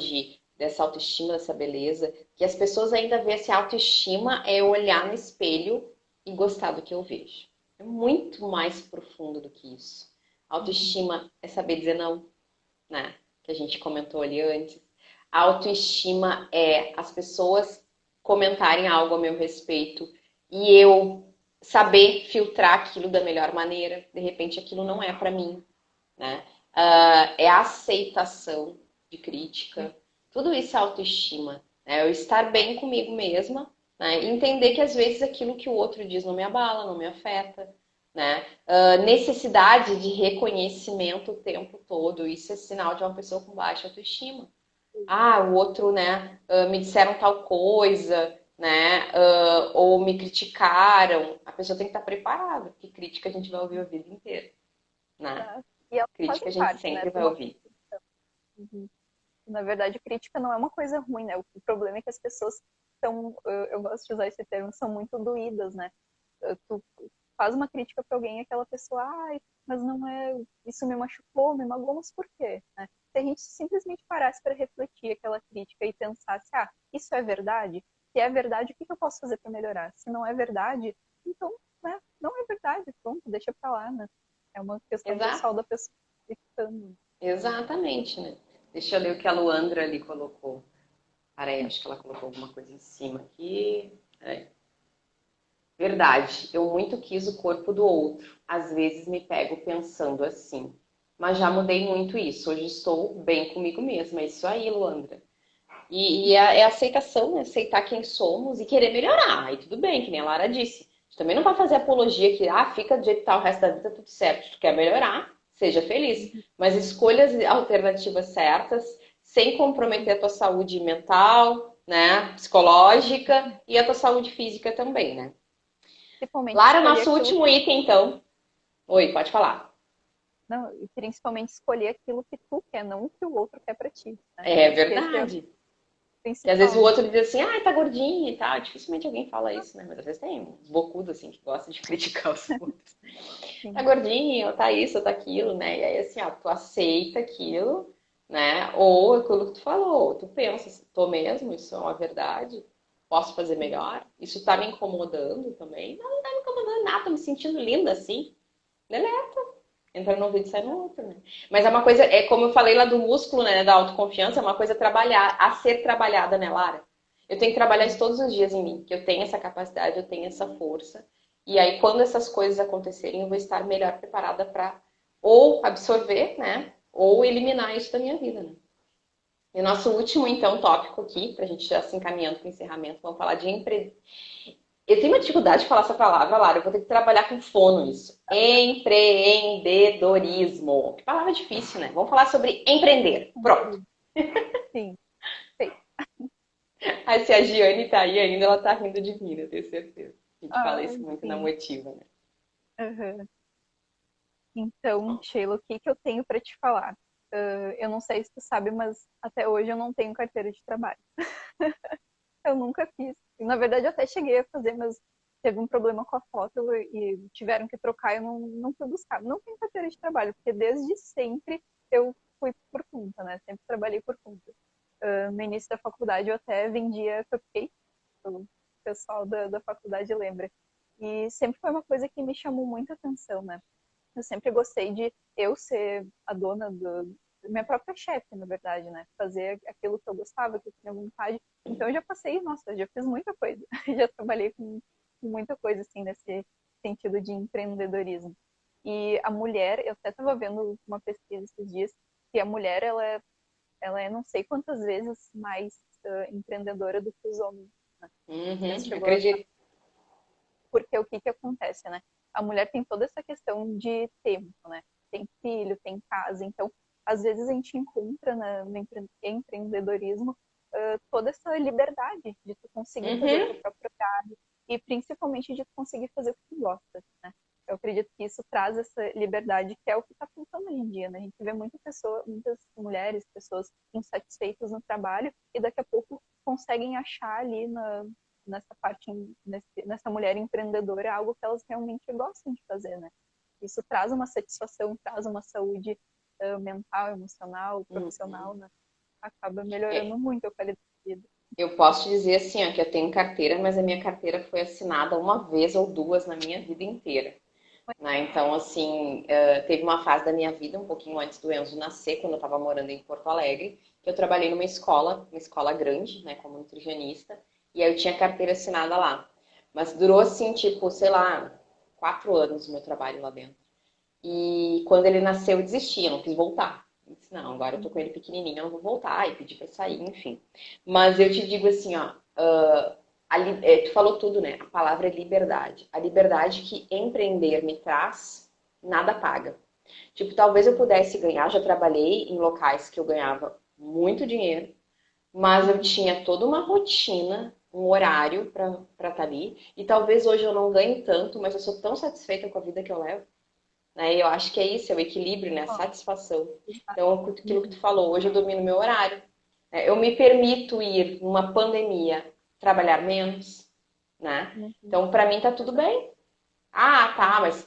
dessa autoestima, dessa beleza, que as pessoas ainda veem se autoestima é olhar no espelho e gostar do que eu vejo. É muito mais profundo do que isso. Uhum. Autoestima é saber dizer não, né? Que a gente comentou ali antes. A autoestima é as pessoas comentarem algo a meu respeito e eu saber filtrar aquilo da melhor maneira. De repente, aquilo não é para mim, né? É a aceitação de crítica. Tudo isso é autoestima. Né? Eu estar bem comigo mesma, né? E entender que às vezes aquilo que o outro diz não me abala, não me afeta. Né? Necessidade de reconhecimento o tempo todo. Isso é sinal de uma pessoa com baixa autoestima. Ah, o outro, né, me disseram tal coisa, né, ou me criticaram. A pessoa tem que estar preparada, porque crítica a gente vai ouvir a vida inteira, né? Tá? E elas Crítica fazem a gente parte, né, sempre de vai uma ouvir. construção. Uhum. Na verdade, crítica não é uma coisa ruim, né? O problema é que as pessoas são, eu gosto de usar esse termo, são muito doídas, né? Tu faz uma crítica para alguém e aquela pessoa, ai, mas não é, isso me machucou, me magoou, mas por quê? Né? Se a gente simplesmente parasse para refletir aquela crítica e pensasse, isso é verdade? Se é verdade, o que eu posso fazer para melhorar? Se não é verdade, então, né, não é verdade, pronto, deixa para lá, né? É uma questão pessoal Exato. da pessoa acreditando. Exatamente, né? Deixa eu ler o que a Luandra ali colocou. Peraí, acho que ela colocou alguma coisa em cima aqui. Verdade, eu muito quis o corpo do outro. Às vezes me pego pensando assim. Mas já mudei muito isso. Hoje estou bem comigo mesma. É isso aí, Luandra. É a aceitação, né? Aceitar quem somos e querer melhorar. Aí tudo bem, que nem a Lara disse. A gente também não vai fazer apologia que, fica do jeito que tá o resto da vida, tudo certo. Se tu quer melhorar, seja feliz. Mas escolha as alternativas certas, sem comprometer a tua saúde mental, né? Psicológica e a tua saúde física também, né? Principalmente Lara, escolher nosso aquilo último item, então. Oi, pode falar. não, e principalmente escolher aquilo que tu quer, não o que o outro quer pra ti, né? É Acho que esse é o verdade. Que às vezes principal, o né? outro diz assim, tá gordinha e tal. Dificilmente alguém fala isso, né? Mas às vezes tem uns bocudos assim que gostam de criticar os outros. Tá Sim. gordinha, ou tá isso, ou tá aquilo, né? E aí assim, tu aceita aquilo, né? Ou aquilo que tu falou, tu pensa, assim, tô mesmo, isso é uma verdade, posso fazer melhor? Isso tá me incomodando também? Não tá me incomodando nada, tô me sentindo linda assim. Deleta. Entra num vídeo e sai no outro, né? Mas é uma coisa, é como eu falei lá do músculo, né? Da autoconfiança, é uma coisa a ser trabalhada, né, Lara? Eu tenho que trabalhar isso todos os dias em mim, que eu tenho essa capacidade, eu tenho essa força. E aí, quando essas coisas acontecerem, eu vou estar melhor preparada para ou absorver, né? Ou eliminar isso da minha vida, né? E o nosso último, então, tópico aqui, para a gente já se encaminhando para o encerramento, vamos falar de eu tenho uma dificuldade de falar essa palavra, Lara. Eu vou ter que trabalhar com fono isso. Empreendedorismo. Que palavra difícil, né? Vamos falar sobre empreender. Pronto. Sim, sei. Aí se a Giane tá aí ainda, ela tá rindo de mim, eu tenho certeza. A gente fala Ah, isso muito na sim. motiva, né? Uhum. Então, Sheila, o que que eu tenho para te falar? Eu não sei se tu sabe, mas até hoje eu não tenho carteira de trabalho. Eu nunca fiz. Na verdade, eu até cheguei a fazer, mas teve um problema com a foto e tiveram que trocar. Eu não fui buscar. Não tenho carteira de trabalho, porque desde sempre eu fui por conta, né? Sempre trabalhei por conta. No início da faculdade, eu até vendia cupcake, o pessoal da faculdade lembra. E sempre foi uma coisa que me chamou muita atenção, né? Eu sempre gostei de eu ser a dona minha própria chefe, na verdade, né? Fazer aquilo que eu gostava, que eu tinha vontade. Então eu já passei, nossa, já fiz muita coisa. Já trabalhei com muita coisa, assim, nesse sentido de empreendedorismo. E a mulher, eu até estava vendo uma pesquisa esses dias, que a mulher, ela é não sei quantas vezes mais empreendedora do que os homens, né? Não sei se Uhum, chegou a acredito. porque o que que acontece, né? A mulher tem toda essa questão de tempo, né? Tem filho, tem casa, então às vezes a gente encontra no empreendedorismo toda essa liberdade de tu conseguir fazer o teu Uhum. próprio horário e principalmente de tu conseguir fazer o que tu gosta, né? Eu acredito que isso traz essa liberdade que é o que está faltando hoje em dia, né? A gente vê muitas mulheres, pessoas insatisfeitas no trabalho e daqui a pouco conseguem achar ali nessa parte, nessa mulher empreendedora, é algo que elas realmente gostam de fazer, né? Isso traz uma satisfação, traz uma saúde mental, emocional, Uhum. profissional, né? Acaba É, melhorando muito a qualidade de vida. eu posso te dizer assim, ó, que eu tenho carteira, mas a minha carteira foi assinada uma vez ou duas na minha vida inteira. Né? Então, assim, teve uma fase da minha vida, um pouquinho antes do Enzo nascer, quando eu estava morando em Porto Alegre, que eu trabalhei numa uma escola grande, né, como nutricionista, e aí eu tinha carteira assinada lá. Mas durou, assim, tipo, sei lá, 4 anos o meu trabalho lá dentro. E quando ele nasceu, eu desisti, eu não quis voltar. Eu disse, não, agora eu tô com ele pequenininho, eu não vou voltar, e pedi pra sair, enfim. Mas eu te digo assim, ó, tu falou tudo, né? A palavra é liberdade. A liberdade que empreender me traz, nada paga. Tipo, talvez eu pudesse ganhar, já trabalhei em locais que eu ganhava muito dinheiro, mas eu tinha toda uma rotina, um horário para estar ali, e talvez hoje eu não ganhe tanto, mas eu sou tão satisfeita com a vida que eu levo, né? E eu acho que é isso, é o equilíbrio, né? A satisfação. Então, aquilo que tu falou, hoje eu domino meu horário, né? Eu me permito ir numa pandemia trabalhar menos, né? Uhum. Então, para mim tá tudo bem, Ah, tá, mas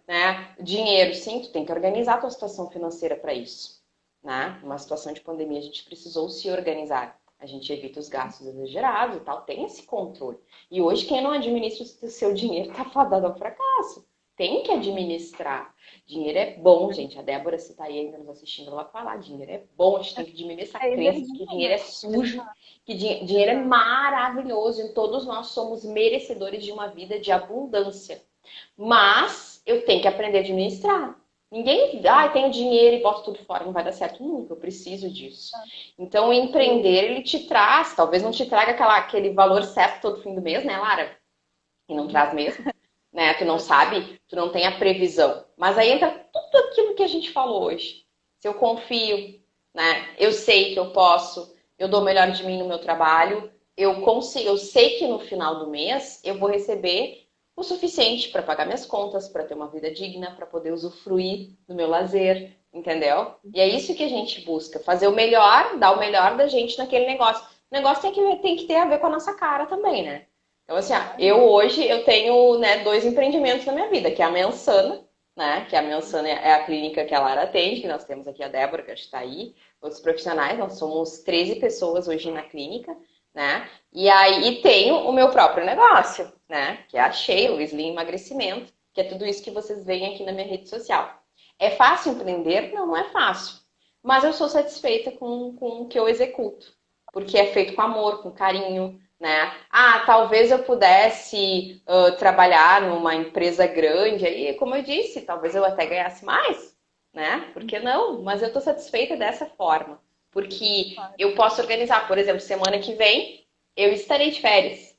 né, dinheiro, sim, tu tem que organizar a tua situação financeira para isso, né? Numa situação de pandemia, a gente precisou se organizar. A gente evita os gastos exagerados e tal, tem esse controle. E hoje, quem não administra o seu dinheiro tá fadado ao fracasso. Tem que administrar. Dinheiro é bom, gente. A Débora, se tá aí ainda nos assistindo, ela vai falar: dinheiro é bom, a gente tem que diminuir essa É crença de energia, que dinheiro é né? sujo, Exato, que dinheiro é exato. maravilhoso e todos nós somos merecedores de uma vida de abundância. Mas eu tenho que aprender a administrar. Ninguém, tenho dinheiro e boto tudo fora, não vai dar certo nunca, eu preciso disso. Então, o O, empreender, ele te traz, talvez não te traga aquele valor certo todo fim do mês, né, Lara? E não traz mesmo, né? Tu não sabe, tu não tem a previsão. Mas aí entra tudo aquilo que a gente falou hoje. Se eu confio, né? Eu sei que eu posso, eu dou o melhor de mim no meu trabalho, eu consigo, eu sei que no final do mês eu vou receber o suficiente para pagar minhas contas, para ter uma vida digna, para poder usufruir do meu lazer, entendeu? E é isso que a gente busca, fazer o melhor, dar o melhor da gente naquele negócio. O negócio tem que ter a ver com a nossa cara também, né? Então, assim, eu tenho, né, dois empreendimentos na minha vida, que é a Mensana, né? Que a Mensana é a clínica que a Lara atende, que nós temos aqui a Débora, que está aí, outros profissionais, nós somos 13 pessoas hoje na clínica, né? E aí tenho o meu próprio negócio, né? Que é a Sheila, o Slim Emagrecimento, que é tudo isso que vocês veem aqui na minha rede social. É fácil empreender? Não, não é fácil. Mas eu sou satisfeita com o que eu executo, porque é feito com amor, com carinho, né? Ah, talvez eu pudesse trabalhar numa empresa grande, aí, como eu disse, talvez eu até ganhasse mais, né? Por que não? Mas eu estou satisfeita dessa forma, porque claro. eu posso organizar, por exemplo, semana que vem eu estarei de férias.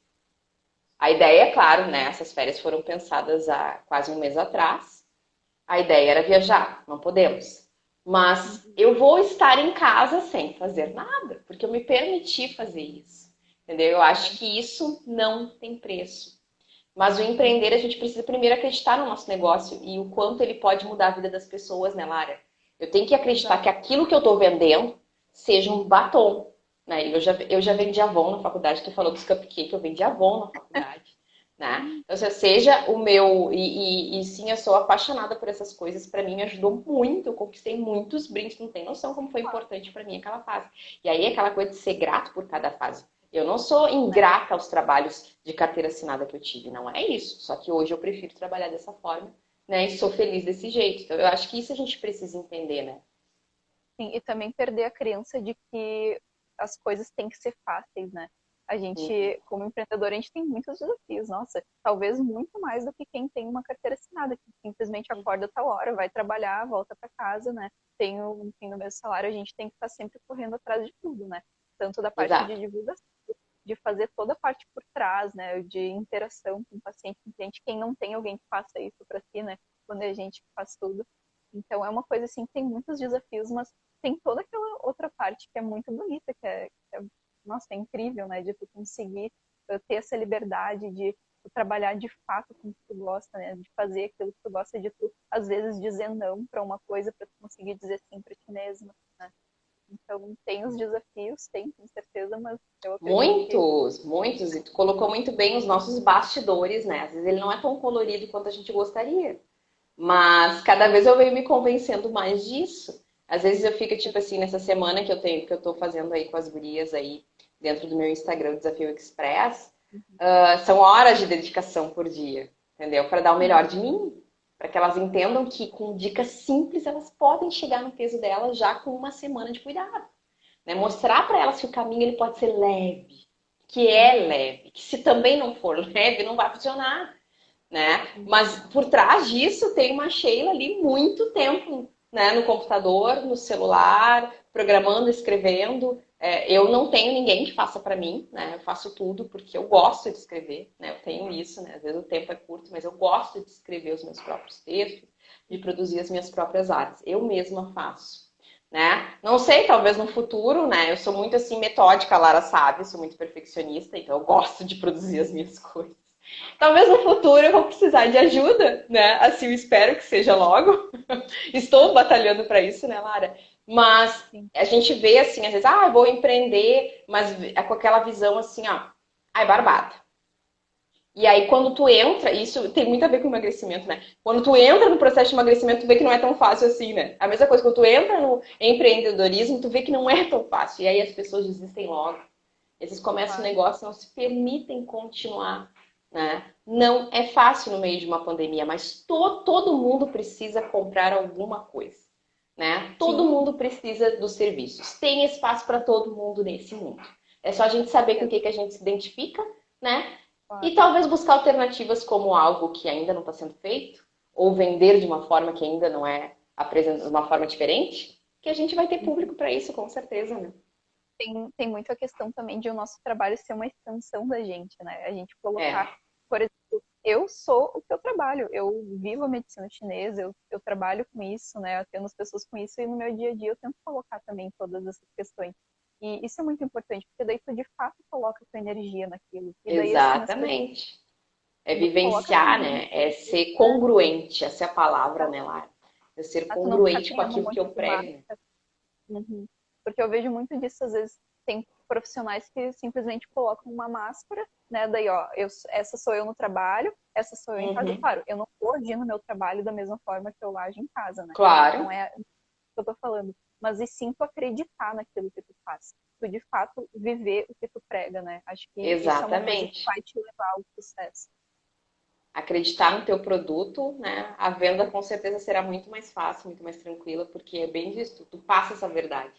A ideia, é claro, né? Essas férias foram pensadas há quase um mês atrás. A ideia era viajar, não podemos. Mas Uhum. eu vou estar em casa sem fazer nada, porque eu me permiti fazer isso. Entendeu? Eu acho Claro. que isso não tem preço. Mas o empreender, a Uhum. gente precisa primeiro acreditar no nosso negócio e o quanto ele pode mudar a vida das pessoas, né, Lara? Eu tenho que acreditar Exato. que aquilo que eu estou vendendo seja um batom. Né? Eu já vendi Avon na faculdade, tu falou dos cupcakes, eu vendi Avon na faculdade. Né? Então, seja o meu. E sim, eu sou apaixonada por essas coisas. Para mim, me ajudou muito. Eu conquistei muitos brindes. Não tem noção como foi importante para mim aquela fase. E aí, aquela coisa de ser grato por cada fase. Eu não sou Né? ingrata aos trabalhos de carteira assinada que eu tive. Não é isso. Só que hoje eu prefiro trabalhar dessa forma. Né? E sou feliz desse jeito. Então, eu acho que isso a gente precisa entender, né? Sim, e também perder a crença de que as coisas têm que ser fáceis, né? A Uhum. gente, como empreendedor, a gente tem muitos desafios, nossa, talvez muito mais do que quem tem uma carteira assinada, que simplesmente acorda tal hora, vai trabalhar, volta para casa, né? Tem o fim do mês do salário, a gente tem que estar sempre correndo atrás de tudo, né? Tanto da parte de Exato. divulgação, de fazer toda a parte por trás, né? De interação com o paciente, com o cliente, quem não tem alguém que faça isso para si, né? Quando é a gente que faz tudo. Então é uma coisa assim que tem muitos desafios, mas tem toda aquela outra parte que é muito bonita, nossa, é incrível, né? De tu conseguir ter essa liberdade de tu trabalhar de fato com o que tu gosta, né? De fazer aquilo que tu gosta de tu, às vezes dizer não para uma coisa para tu conseguir dizer sim para ti mesma, né? Então tem os desafios, tem, com certeza, mas eu acredito que Muitos, muitos. E tu colocou muito bem os nossos bastidores, né? Às vezes ele não é tão colorido quanto a gente gostaria. Mas cada vez eu venho me convencendo mais disso. Às vezes eu fico, tipo assim, nessa semana que eu tô fazendo aí com as gurias aí dentro do meu Instagram, Desafio Express, são horas de dedicação por dia, entendeu? Para dar o melhor de mim, para que elas entendam que com dicas simples elas podem chegar no peso delas já com uma semana de cuidado, né? Mostrar para elas que o caminho ele pode ser leve, que é leve, que se também não for leve não vai funcionar, né? Mas por trás disso tem uma Sheila ali muito tempo, né? No computador, no celular, programando, escrevendo. Eu não tenho ninguém que faça para mim, né? Eu faço tudo porque eu gosto de escrever, né? Eu tenho isso, né? Às vezes o tempo é curto, mas eu gosto de escrever os meus próprios textos, de produzir as minhas próprias artes. Eu mesma faço. Né? Não sei, talvez no futuro, né? Eu sou muito assim metódica, a Lara sabe, sou muito perfeccionista, então eu gosto de produzir as minhas coisas. Talvez no futuro eu vou precisar de ajuda, né? Assim, eu espero que seja logo. Estou batalhando para isso, né, Lara? Mas sim, a gente vê assim, às vezes, eu vou empreender, mas é com aquela visão assim, ó, ai, barbada. E aí, quando tu entra, isso tem muito a ver com emagrecimento, né? Quando tu entra no processo de emagrecimento, tu vê que não é tão fácil assim, né? A mesma coisa, quando tu entra no empreendedorismo, tu vê que não é tão fácil. E aí as pessoas desistem logo. Esses começam o Claro. negócio, não se permitem continuar, né? Não é fácil no meio de uma pandemia, mas todo mundo precisa comprar alguma coisa, né? Todo Sim, mundo precisa dos serviços. Tem espaço para todo mundo nesse mundo. É só a gente com saber com o certeza, que a gente se identifica, né? claro. E talvez buscar alternativas como algo que ainda não está sendo feito, ou vender de uma forma que ainda não é apresentada de uma forma diferente, que a gente vai ter público para isso, com certeza, né? Tem muito a questão também de o nosso trabalho ser uma extensão da gente, né? A gente colocar, É, por exemplo, eu sou o que eu trabalho, eu vivo a medicina chinesa, eu trabalho com isso, né? Eu atendo as pessoas com isso e no meu dia a dia eu tento colocar também todas essas questões. E isso é muito importante, porque daí tu de fato coloca tua energia naquilo. E daí, assim, as pessoas, exatamente. É quando tu coloca tua vivenciar, energia, né? É ser congruente, essa é a palavra, né, Lara? É ser tu não ficar congruente com criando um aquilo que monte eu de prego, né? máscara. Uhum. Porque eu vejo muito disso, às vezes tem profissionais que simplesmente colocam uma máscara, né? Daí, ó, essa sou eu no trabalho, essa sou eu em casa. Uhum. Claro, eu não vou agir no meu trabalho da mesma forma que eu ajo em casa, né? Não Claro, é o que eu tô falando. Mas e sim tu acreditar naquilo que tu faz. Tu de fato viver o que tu prega, né? Acho que isso é uma coisa que exatamente. vai te levar ao sucesso. Acreditar no teu produto, né? A venda com certeza será muito mais fácil, muito mais tranquila, porque é bem disso, tu passa essa verdade,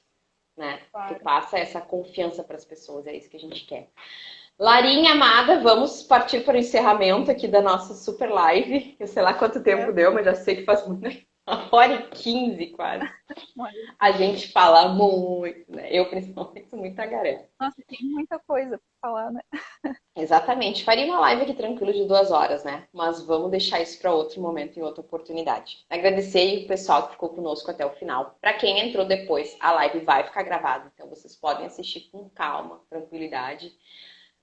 né? Tu Claro. passa essa confiança para as pessoas, é isso que a gente quer. Larinha amada, vamos partir para o encerramento aqui da nossa super live. Eu sei lá quanto tempo É, deu, mas já sei que faz muito. 1h15 quase. mas, A gente fala muito, né? Eu principalmente sou muito tagarela. nossa, tem muita coisa pra falar, né? Exatamente. Faria uma live aqui tranquilo de 2 horas, né? Mas vamos deixar isso para outro momento, em outra oportunidade. Agradecer o pessoal que ficou conosco até o final. Para quem entrou depois, a live vai ficar gravada, então vocês podem assistir com calma, tranquilidade.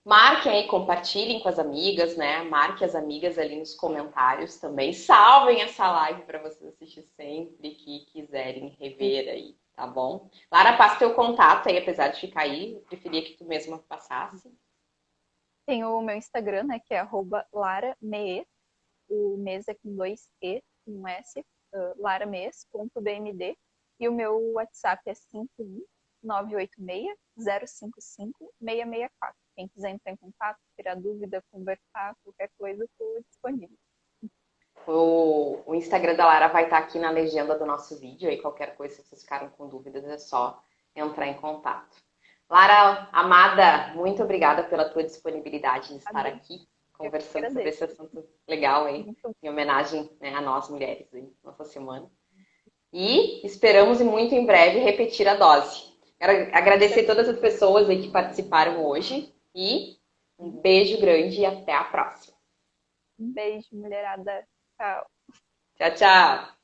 Marquem aí, compartilhem com as amigas, né? Marque as amigas ali nos comentários também. Salvem essa live para vocês assistir sempre que quiserem rever aí, tá bom? Lara, passa teu contato aí, apesar de ficar aí. Eu preferia que tu mesma passasse. Tem o meu Instagram, né, que é @laramees, o mês é com dois E, um S, larames.bmd, e o meu WhatsApp é 51986 055 664. Quem quiser entrar em contato, tirar dúvida, conversar, qualquer coisa, estou disponível. O Instagram da Lara vai estar aqui na legenda do nosso vídeo. Aí qualquer coisa, se vocês ficaram com dúvidas, é só entrar em contato. Lara, amada, muito obrigada pela tua disponibilidade de estar Amém. aqui Eu que conversando sobre agradeço. esse assunto legal aí, Muito em homenagem, né, a nós mulheres, aí, nossa semana. E esperamos muito em breve repetir a dose. Quero agradecer todas as pessoas aí que participaram hoje e um beijo grande e até a próxima. Um beijo, mulherada. Tchau. Tchau, tchau!